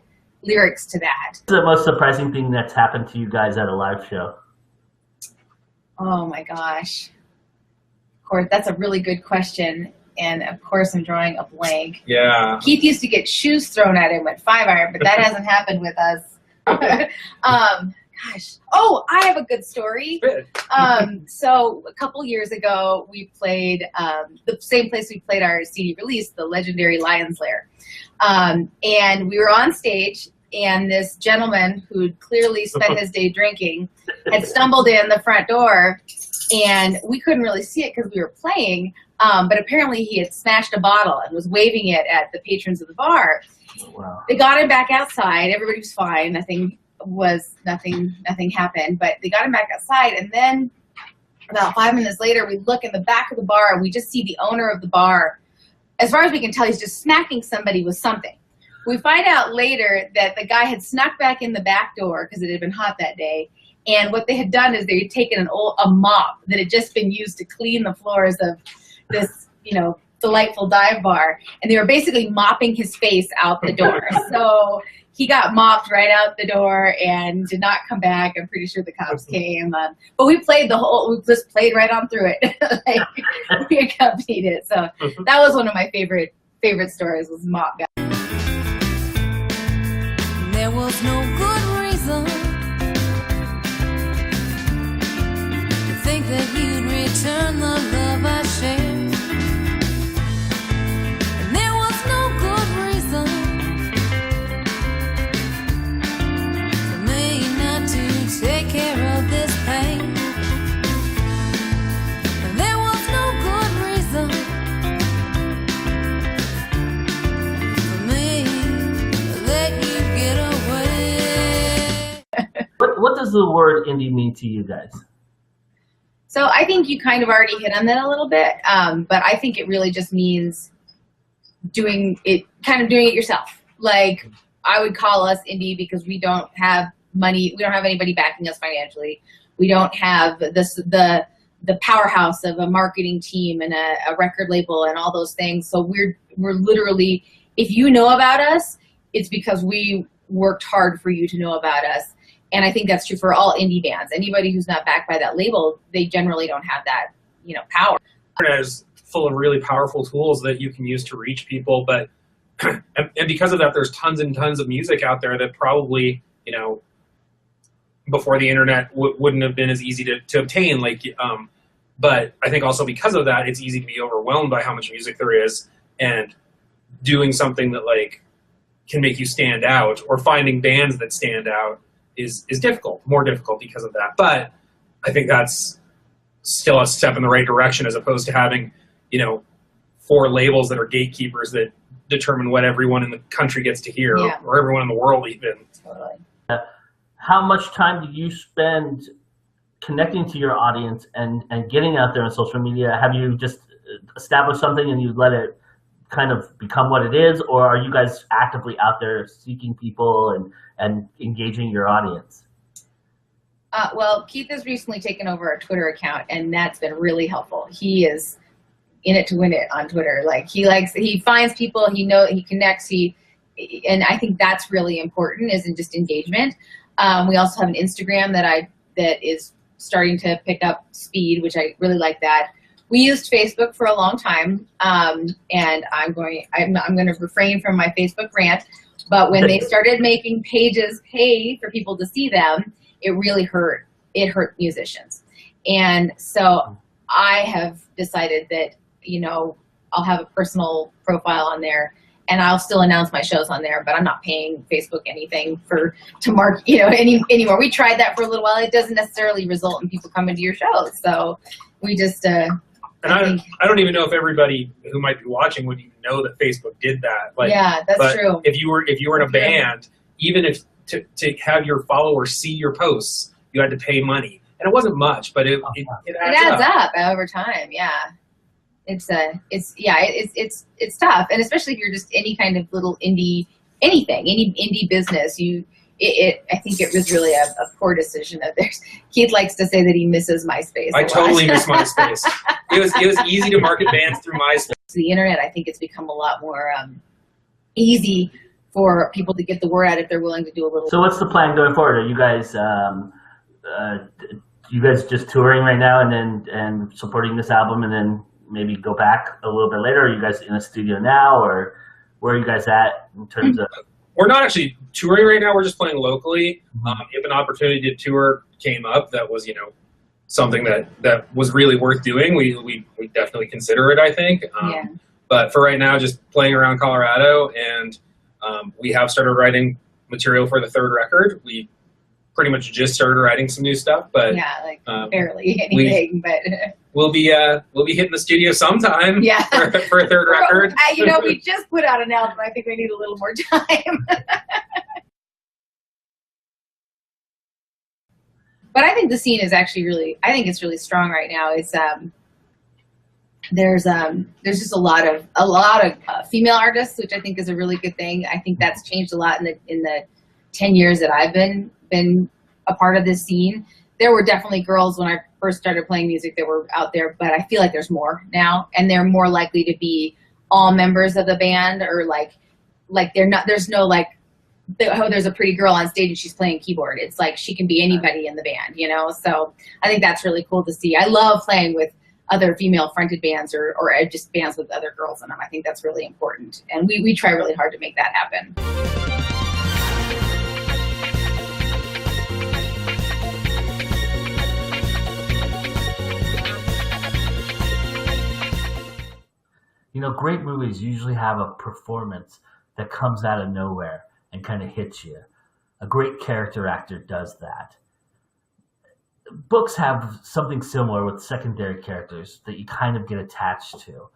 lyrics to that. What's the most surprising thing that's happened to you guys at a live show? Oh my gosh. Of course, that's a really good question. And of course, I'm drawing a blank. Yeah. Keith used to get shoes thrown at him at Five Iron, but that hasn't happened with us. Gosh. Oh, I have a good story. So a couple years ago, we played the same place we played our CD release, the legendary Lion's Lair. And we were on stage, and this gentleman who'd clearly spent his day drinking had stumbled in the front door, and we couldn't really see it because we were playing, but apparently he had smashed a bottle and was waving it at the patrons of the bar. Oh, wow. They They got him back outside. Everybody was fine. Nothing happened, but they got him back outside. And then about 5 minutes later, we look in the back of the bar and we just see the owner of the bar. As far as we can tell, he's just smacking somebody with something. We find out later that the guy had snuck back in the back door because it had been hot that day. And what they had done is they had taken a mop that had just been used to clean the floors of this, delightful dive bar. And they were basically mopping his face out the door. So he got mopped right out the door and did not come back. I'm pretty sure the cops came. But we just played right on through it. We accompanied it. So that was one of my favorite stories, was Mop Guy. There was no good reason to think that you'd really return the love I shared. And there was no good reason for me not to take care of this pain. And there was no good reason for me to let you get away. What does the word indie mean to you guys? So I think you kind of already hit on that a little bit, but I think it really just means doing it yourself. Like, I would call us indie because we don't have money, we don't have anybody backing us financially. We don't have the powerhouse of a marketing team and a record label and all those things. So we're literally, if you know about us, it's because we worked hard for you to know about us. And I think that's true for all indie bands. Anybody who's not backed by that label, they generally don't have that, power. It is full of really powerful tools that you can use to reach people, but and because of that, there's tons and tons of music out there that probably, before the internet wouldn't have been as easy to obtain. But I think also because of that, it's easy to be overwhelmed by how much music there is, and doing something that can make you stand out, or finding bands that stand out is difficult, more difficult because of that. But I think that's still a step in the right direction, as opposed to having, 4 labels that are gatekeepers that determine what everyone in the country gets to hear, Yeah. or everyone in the world even. Totally. How much time do you spend connecting to your audience and getting out there on social media? Have you just established something and you let it kind of become what it is, or are you guys actively out there seeking people and engaging your audience? Well, Keith has recently taken over our Twitter account, and that's been really helpful. He is in it to win it on Twitter. He finds people, he connects, and I think that's really important, is in just engagement. We also have an Instagram that is starting to pick up speed, which I really like that. We used Facebook for a long time, and I'm going to refrain from my Facebook rant. But when they started making pages pay for people to see them, it really hurt. It hurt musicians, and so I have decided that I'll have a personal profile on there, and I'll still announce my shows on there. But I'm not paying Facebook anything to mark anymore. We tried that for a little while. It doesn't necessarily result in people coming to your shows, so we just. I don't even know if everybody who might be watching would even know that Facebook did that. Yeah, that's true. If you were in a band, even if to have your followers see your posts, you had to pay money, and it wasn't much, but it adds up over time. Yeah, it's tough, and especially if you're just any kind of little indie business, I think it was really a poor decision of theirs. Keith likes to say that he misses MySpace. I totally miss MySpace. It was easy to market bands through MySpace. The internet, I think it's become a lot more easy for people to get the word out if they're willing to do a little. So what's the plan going forward? Are you guys just touring right now and supporting this album, and then maybe go back a little bit later? Are you guys in a studio now, or where are you guys at in terms of? We're not actually touring right now. We're just playing locally. If an opportunity to tour came up that was, something that was really worth doing, we definitely consider it, I think. Yeah. But for right now, just playing around Colorado, and we have started writing material for the 3rd record. We pretty much just started writing some new stuff, but barely anything. But we'll be hitting the studio sometime. Yeah. for a 3rd record. We just put out an album. I think we need a little more time. But I think the scene is actually it's really strong right now. It's there's just a lot of female artists, which I think is a really good thing. I think that's changed a lot in the 10 years that I've been a part of this scene. There were definitely girls when I first started playing music that were out there, but I feel like there's more now, and they're more likely to be all members of the band, or there's no there's a pretty girl on stage and she's playing keyboard. It's like she can be anybody in the band, so I think that's really cool to see. I love playing with other female fronted bands or just bands with other girls in them. I think that's really important, and we try really hard to make that happen. Great movies usually have a performance that comes out of nowhere and kind of hits you. A great character actor does that. Books have something similar with secondary characters that you kind of get attached to.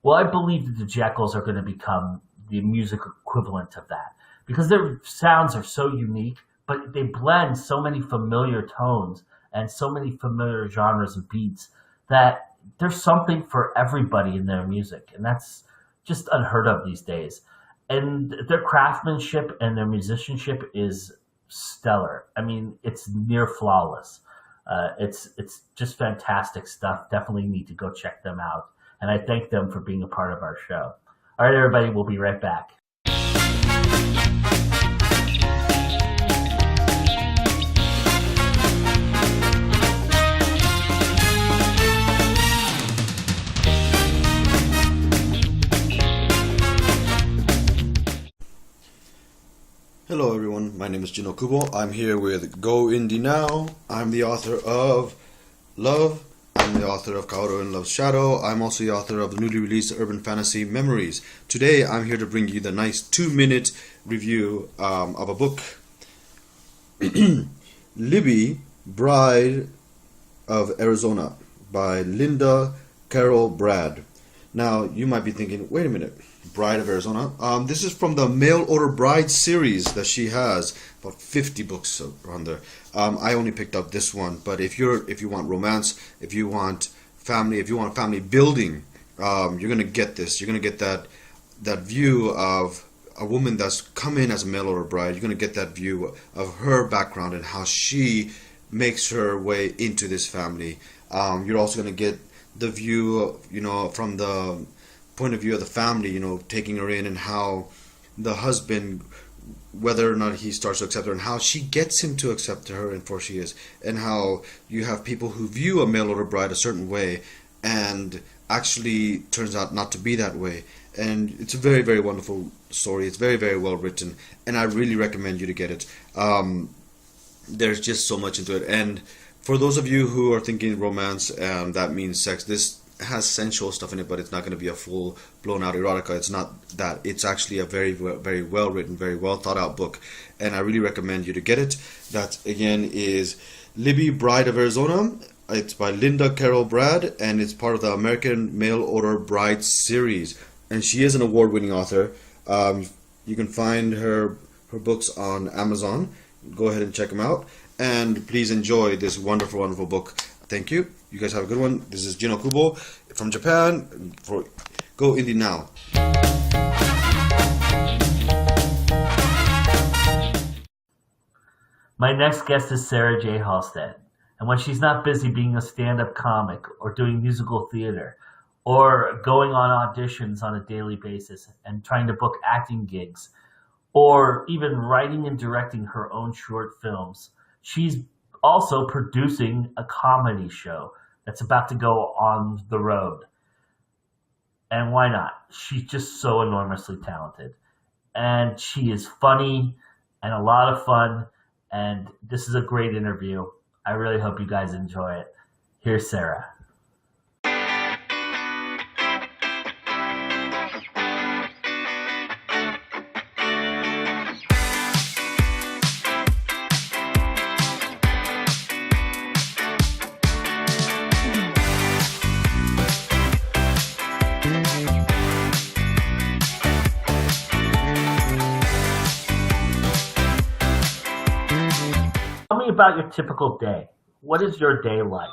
Well, I believe that the Jekylls are going to become the music equivalent of that because their sounds are so unique, but they blend so many familiar tones and so many familiar genres and beats that there's something for everybody in their music, and that's just unheard of these days. And their craftsmanship and their musicianship is stellar. I mean, it's near flawless. It's just fantastic stuff. Definitely need to go check them out. And I thank them for being a part of our show. All right, everybody, we'll be right back. Hello everyone, my name is Okubo. I'm here with GoIndieNow. I'm the author of Love. I'm the author of Kaoru in Love's Shadow. I'm also the author of the newly released urban fantasy Memories. Today I'm here to bring you the nice 2-minute review of a book. Libby, Bride of Arizona by Linda Carroll Brad. Now you might be thinking, wait a minute, Bride of Arizona. This is from the Mail Order Bride series that she has, about 50 books around there. I only picked up this one, but if you want romance, if you want family building, you're gonna get this. You're gonna get that view of a woman that's come in as a mail order bride. You're gonna get that view of her background and how she makes her way into this family. You're also gonna get the view, from the point of view of the family, taking her in, and how the husband, whether or not he starts to accept her, and how she gets him to accept her and for she is, and how you have people who view a mail order bride a certain way and actually turns out not to be that way. And it's a very, very wonderful story. It's very, very well written, and I really recommend you to get it. There's just so much into it. And for those of you who are thinking romance and that means sex, this has sensual stuff in it, but it's not going to be a full blown out erotica. It's not that. It's actually a very, very well written, very well thought out book, and I really recommend you to get it. That again is Libby, Bride of Arizona. It's by Linda Carroll Brad, and it's part of the American Mail Order Bride series, and she is an award-winning author. You can find her books on Amazon. Go ahead and check them out, and please enjoy this wonderful, wonderful book. Thank you. You guys have a good one. This is Okubo from Japan for GoIndieNow. My next guest is Sarah J. Halstead. And when she's not busy being a stand-up comic or doing musical theater or going on auditions on a daily basis and trying to book acting gigs or even writing and directing her own short films, she's also producing a comedy show that's about to go on the road. And why not? She's just so enormously talented. And she is funny and a lot of fun. And this is a great interview. I really hope you guys enjoy it. Here's Sarah. Tell me about your typical day. What is your day like?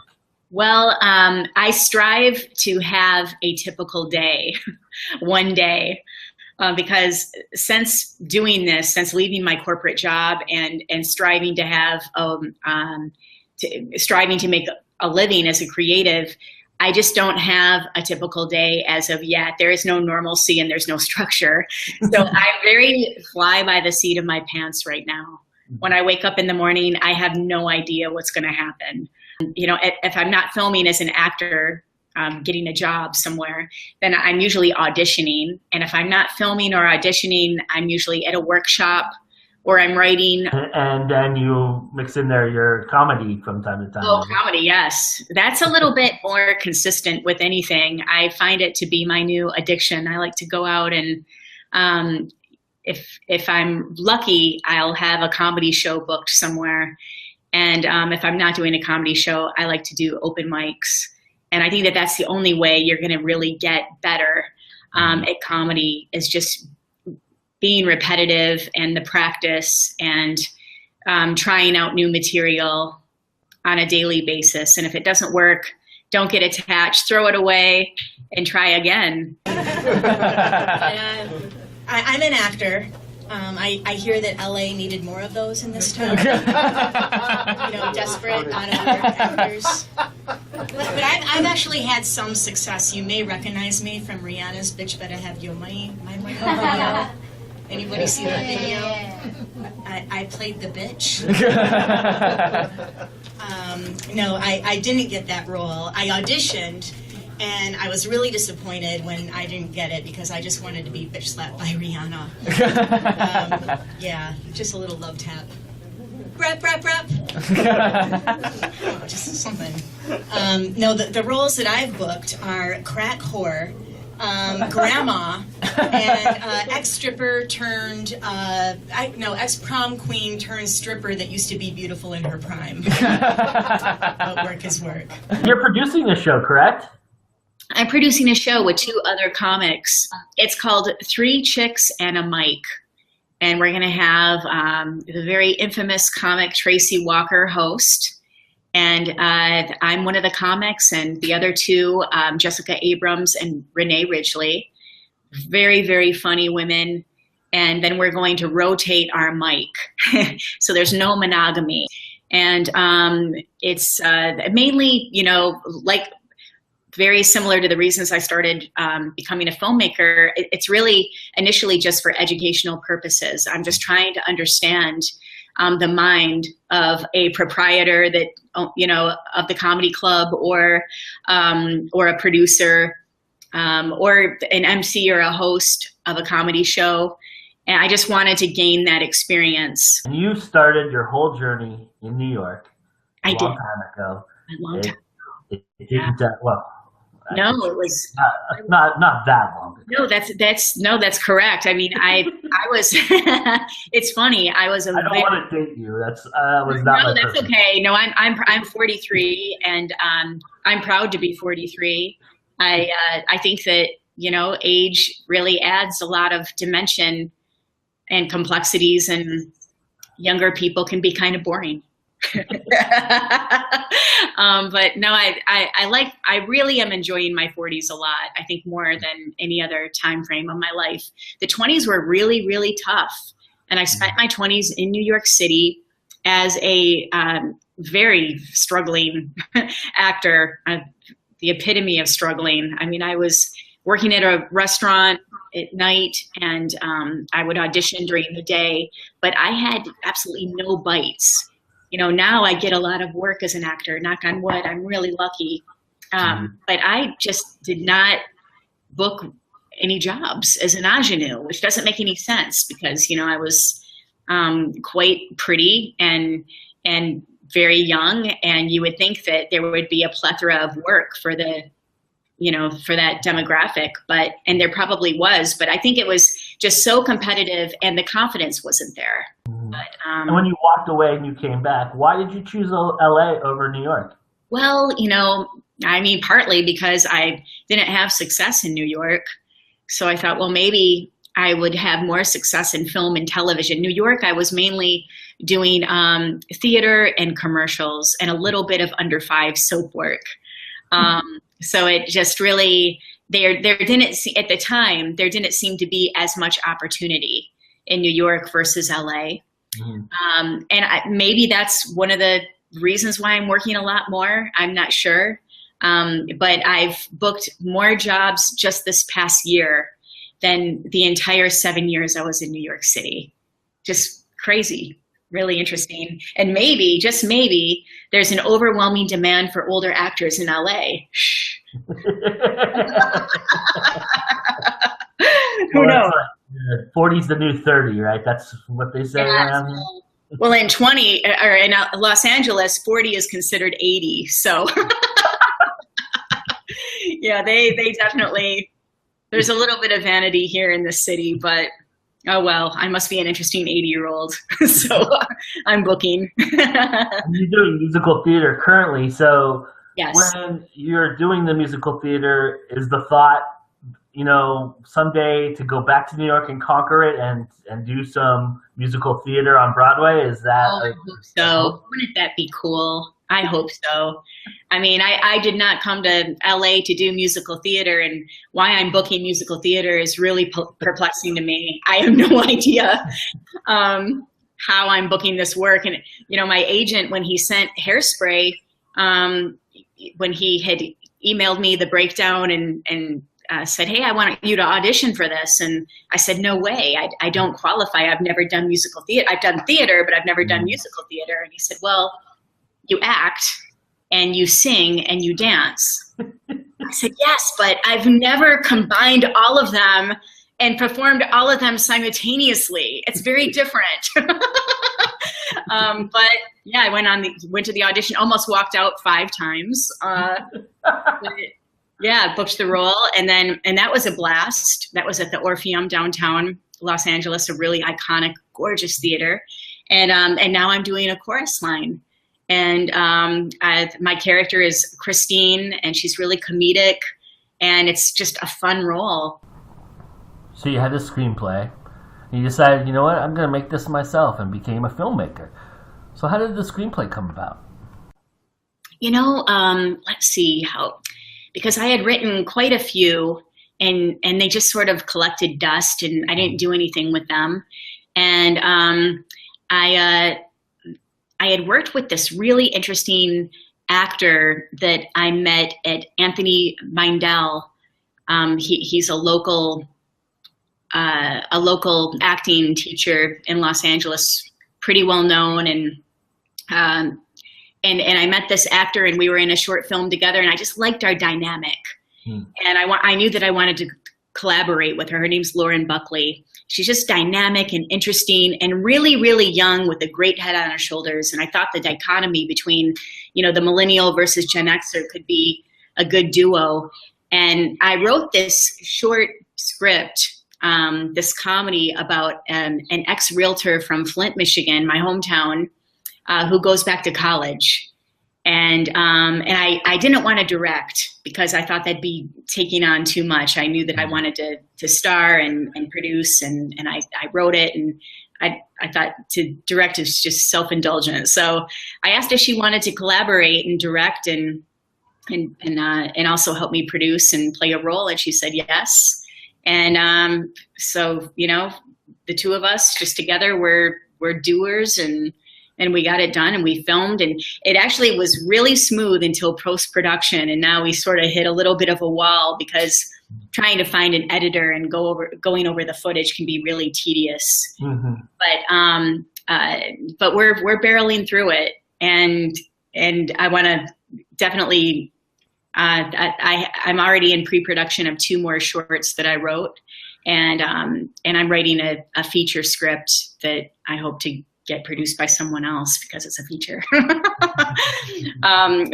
Well, I strive to have a typical day, one day, because since doing this, since leaving my corporate job and striving to have, striving to make a living as a creative, I just don't have a typical day as of yet. There is no normalcy and there's no structure. So I'm very fly by the seat of my pants right now. When I wake up in the morning, I have no idea what's going to happen. If I'm not filming as an actor, getting a job somewhere, then I'm usually auditioning. And if I'm not filming or auditioning, I'm usually at a workshop or I'm writing. And then you mix in there your comedy from time to time. Oh, comedy, yes. That's a little bit more consistent with anything. I find it to be my new addiction. I like to go out and if I'm lucky, I'll have a comedy show booked somewhere. And if I'm not doing a comedy show, I like to do open mics. And I think that that's the only way you're going to really get better at comedy, is just being repetitive and the practice and trying out new material on a daily basis. And if it doesn't work, don't get attached, throw it away and try again. I'm an actor. I hear that LA needed more of those in this town. Desperate, out of work actors. But I've actually had some success. You may recognize me from Rihanna's "Bitch Better Have Your Money" video. Anybody see that video? I played the bitch. No, I didn't get that role. I auditioned, and I was really disappointed when I didn't get it because I just wanted to be bitch slapped by Rihanna. Yeah, just a little love tap. Rap, rap, rap. Oh, just something. No, the roles that I've booked are crack whore, grandma, and ex-stripper turned, ex-prom queen turned stripper that used to be beautiful in her prime. But work is work. You're producing a show, correct? I'm producing a show with 2 other comics. It's called 3 Chicks and a Mic. And we're going to have the very infamous comic Tracy Walker host. And I'm one of the comics, and the other 2, Jessica Abrams and Renee Ridgely. Very, very funny women. And then we're going to rotate our mic. So there's no monogamy. And it's mainly, like very similar to the reasons I started becoming a filmmaker. It's really initially just for educational purposes. I'm just trying to understand the mind of a proprietor that, of the comedy club, or a producer, or an MC or a host of a comedy show. And I just wanted to gain that experience. And you started your whole journey in New York I did. Time ago. A long time. It didn't, no, it was not that long ago. No, that's correct. I mean, I was. It's funny. I was. I don't want to date you. That was not. No, my that's purpose. okay. No, I'm 43, and I'm proud to be 43. I think that age really adds a lot of dimension and complexities, and younger people can be kind of boring. But no, I really am enjoying my 40s a lot. I think more than any other time frame of my life. The 20s were really, really tough. And I spent my 20s in New York City as a very struggling actor, the epitome of struggling. I mean, I was working at a restaurant at night, and I would audition during the day, but I had absolutely no bites. Now I get a lot of work as an actor, knock on wood, I'm really lucky. But I just did not book any jobs as an ingenue, which doesn't make any sense because, I was quite pretty and very young, and you would think that there would be a plethora of work for the, for that demographic, and there probably was, but I think it was just so competitive and the confidence wasn't there. But, and when you walked away and you came back, why did you choose LA over New York? Well, partly because I didn't have success in New York. So I thought, well, maybe I would have more success in film and television. New York, I was mainly doing theater and commercials and a little bit of under 5 soap work. So it just really, there didn't at the time, there didn't seem to be as much opportunity in New York versus LA. And maybe that's one of the reasons why I'm working a lot more. I'm not sure. But I've booked more jobs just this past year than the entire 7 years I was in New York City. Just crazy, really interesting. And maybe, just maybe, there's an overwhelming demand for older actors in LA. Who knows? 40's the new 30, right? That's what they say Yeah, around here. well, in 20 or in Los Angeles, 40 is considered 80. So yeah, they definitely, there's a little bit of vanity here in the city, but oh well, I must be an interesting 80-year-old. So I'm booking. You're doing musical theater currently, so Yes. when you're doing the musical theater, is the thought, someday to go back to New York and conquer it and do some musical theater on Broadway? Is that? Oh, I hope so. Wouldn't that be cool? I hope so. I mean, I did not come to LA to do musical theater, and why I'm booking musical theater is really perplexing to me. I have no idea how I'm booking this work. And, my agent, when he sent Hairspray, when he had emailed me the breakdown and said, hey, I want you to audition for this. And I said, no way, I don't qualify. I've never done musical theater. I've done theater, but I've never done musical theater. And he said, well, you act and you sing and you dance. I said, yes, but I've never combined all of them and performed all of them simultaneously. It's very different. But yeah, I went to the audition, almost walked out 5 times. But yeah, booked the role, and that was a blast. That was at the Orpheum downtown Los Angeles, a really iconic, gorgeous theater. And now I'm doing a chorus line. And my character is Christine, and she's really comedic, and it's just a fun role. So you had a screenplay, and you decided, you know what, I'm going to make this myself, and became a filmmaker. So how did the screenplay come about? Let's see because I had written quite a few, and they just sort of collected dust, and I didn't do anything with them. And I had worked with this really interesting actor that I met at Anthony Mindell. He's a local acting teacher in Los Angeles, pretty well known, and I met this actor, and we were in a short film together, and I just liked our dynamic. And I knew that I wanted to collaborate with her. Her name's Lauren Buckley. She's just dynamic and interesting and really, really young with a great head on her shoulders. And I thought the dichotomy between, the millennial versus Gen Xer could be a good duo. And I wrote this short script, this comedy about an ex-realtor from Flint, Michigan, my hometown, who goes back to college. And I didn't want to direct because I thought that'd be taking on too much. I knew that I wanted to star and produce, and I wrote it, and I thought to direct is just self-indulgent. So I asked if she wanted to collaborate and direct and also help me produce and play a role, and she said yes. And so the two of us just together we're doers, and we got it done, and we filmed, and it actually was really smooth until post-production. And now we sort of hit a little bit of a wall because trying to find an editor and going over the footage can be really tedious. Mm-hmm. But we're barreling through it, and I want to definitely. I'm already in pre-production of 2 more shorts that I wrote, and I'm writing a feature script that I hope to get produced by someone else because it's a feature.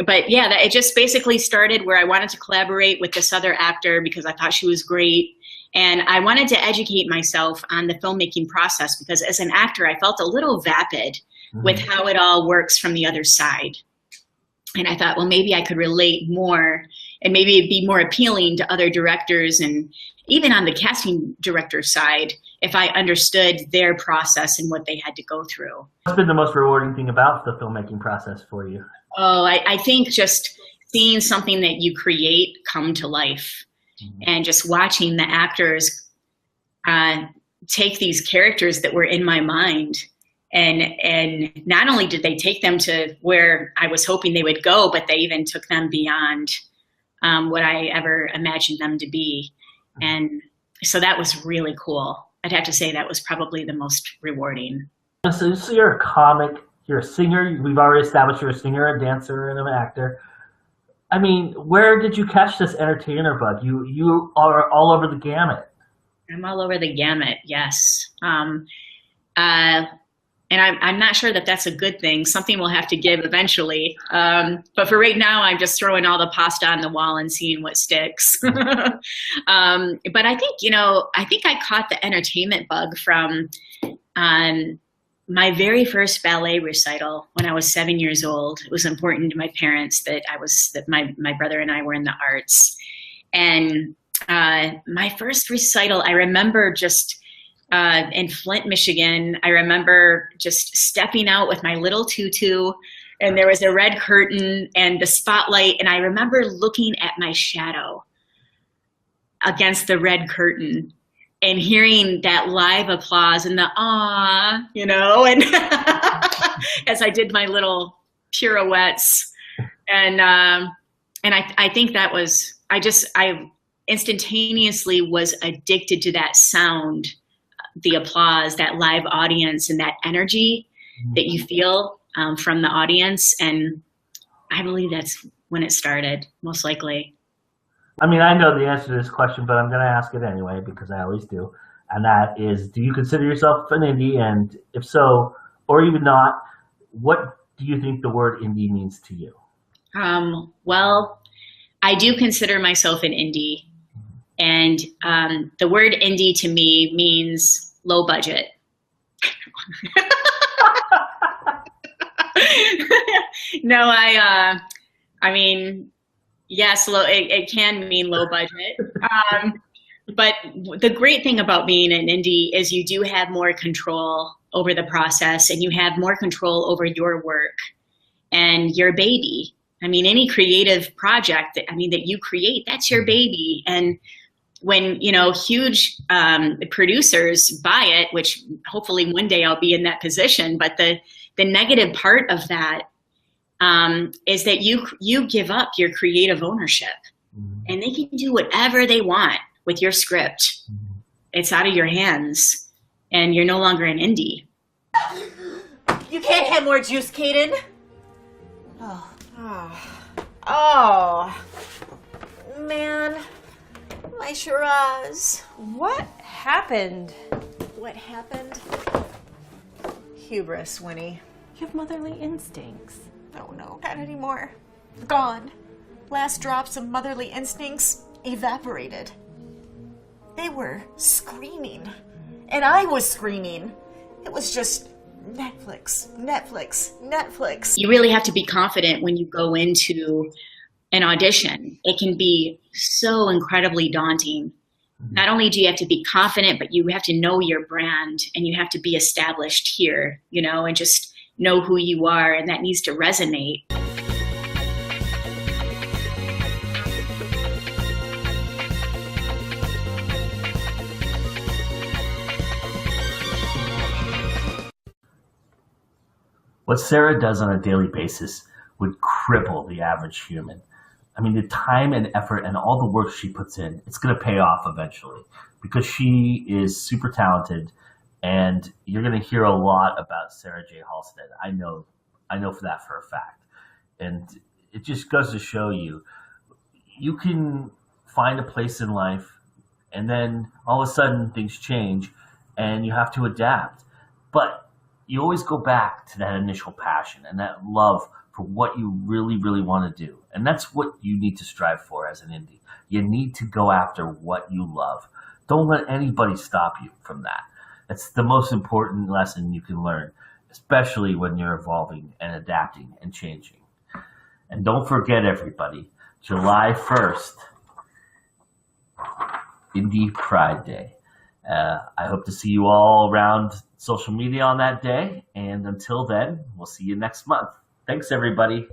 But yeah, it just basically started where I wanted to collaborate with this other actor because I thought she was great. And I wanted to educate myself on the filmmaking process because as an actor, I felt a little vapid with how it all works from the other side. And I thought, well, maybe I could relate more and maybe it'd be more appealing to other directors and even on the casting director side, if I understood their process and what they had to go through. What's been the most rewarding thing about the filmmaking process for you? Oh, I think just seeing something that you create come to life and just watching the actors take these characters that were in my mind. And not only did they take them to where I was hoping they would go, but they even took them beyond what I ever imagined them to be. And so that was really cool. I'd have to say that was probably the most rewarding. So you're a comic, you're a singer. We've already established you're a singer, a dancer, and an actor. I mean, where did you catch this entertainer bug? You are all over the gamut. I'm all over the gamut. Yes. And I'm not sure that that's a good thing. Something will have to give eventually. But for right now, I'm just throwing all the pasta on the wall and seeing what sticks. But I think, I think I caught the entertainment bug from my very first ballet recital when I was 7 years old. It was important to my parents that my brother and I were in the arts. And my first recital, I remember just in Flint, Michigan, I remember just stepping out with my little tutu, and there was a red curtain and the spotlight, and I remember looking at my shadow against the red curtain and hearing that live applause and the "ah," and as I did my little pirouettes, and I think that was I instantaneously was addicted to that sound, the applause, that live audience, and that energy that you feel from the audience. And I believe that's when it started, most likely. I mean, I know the answer to this question, but I'm going to ask it anyway because I always do. And that is, do you consider yourself an indie? And if so, or even not, what do you think the word indie means to you? Well, I do consider myself an indie. And the word indie to me means low budget. No, I mean, yes, it can mean low budget. But the great thing about being an indie is you do have more control over the process, and you have more control over your work and your baby. I mean, any creative project that you create, that's your baby. And when, huge producers buy it, which hopefully one day I'll be in that position, but the negative part of that is that you give up your creative ownership, and they can do whatever they want with your script. It's out of your hands, and you're no longer an indie. You can't have more juice, Kaden. Oh, man. My Shiraz. What happened? What happened? Hubris, Winnie. You have motherly instincts. Oh no, not anymore. Gone. Last drops of motherly instincts evaporated. They were screaming. And I was screaming. It was just Netflix, Netflix, Netflix. You really have to be confident when you go into an audition. It can be so incredibly daunting. Not only do you have to be confident, but you have to know your brand, and you have to be established here, and just know who you are, and that needs to resonate. What Sarah does on a daily basis would cripple the average human. I mean, the time and effort and all the work she puts in, it's going to pay off eventually because she is super talented, and you're going to hear a lot about Sarah J. Halstead. I know for that for a fact. And it just goes to show you can find a place in life, and then all of a sudden things change and you have to adapt. But you always go back to that initial passion and that love for what you really, really want to do. And that's what you need to strive for as an indie. You need to go after what you love. Don't let anybody stop you from that. That's the most important lesson you can learn, especially when you're evolving and adapting and changing. And don't forget, everybody, July 1st, Indie Pride Day. I hope to see you all around social media on that day. And until then, we'll see you next month. Thanks, everybody.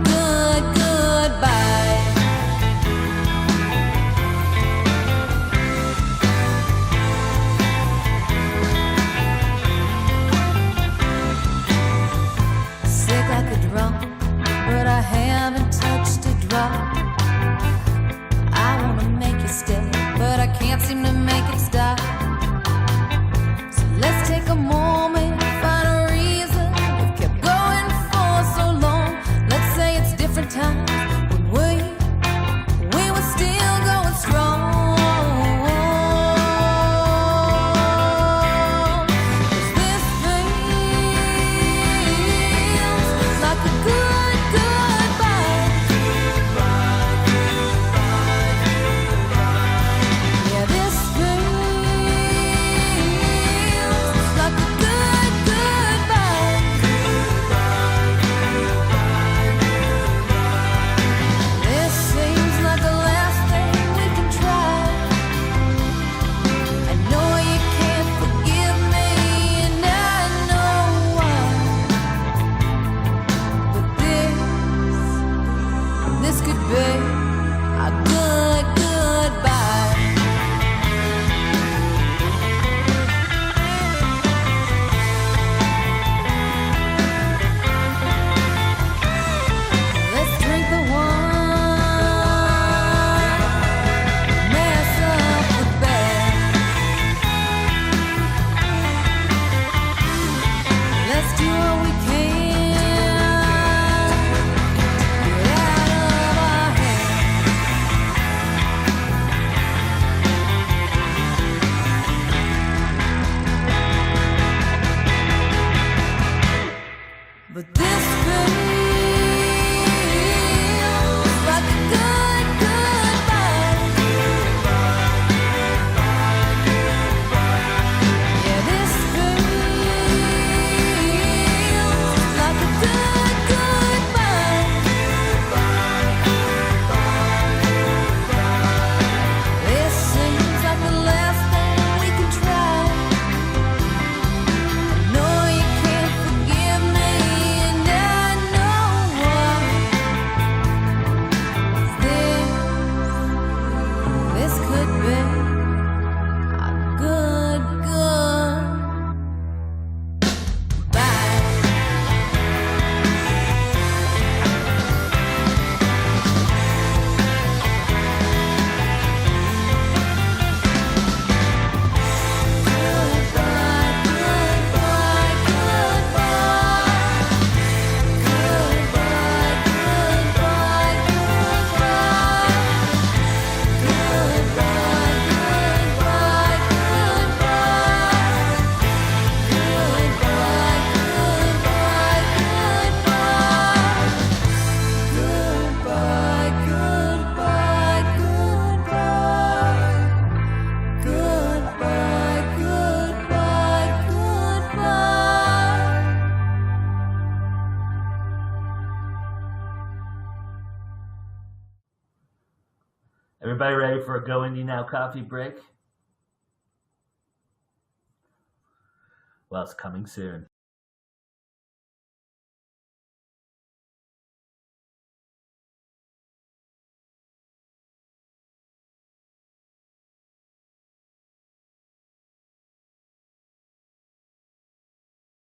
goodbye. Sick like a drunk, but I haven't touched a drop. I wanna make you stay, but I can't seem to make it stop. So let's take a moment, find a reason. We've kept going for so long. Let's say it's different times when we were still going strong. 'Cause this feels like a good goodbye. Yeah, this feels like a good goodbye. This seems like the last thing we can try. I know you can't forgive me, and I know why. But this could be a good goodbye. Let's drink the wine, mess up the bed. Let's do what we can, get out of our head. But this feels like a good goodbye. Yeah, this feels like a good goodbye. This seems like the last thing we can try. I know you can't forgive me, and I know why. This could be a good goodbye. Everybody ready for a Go Indie Now coffee break? Well, it's coming soon.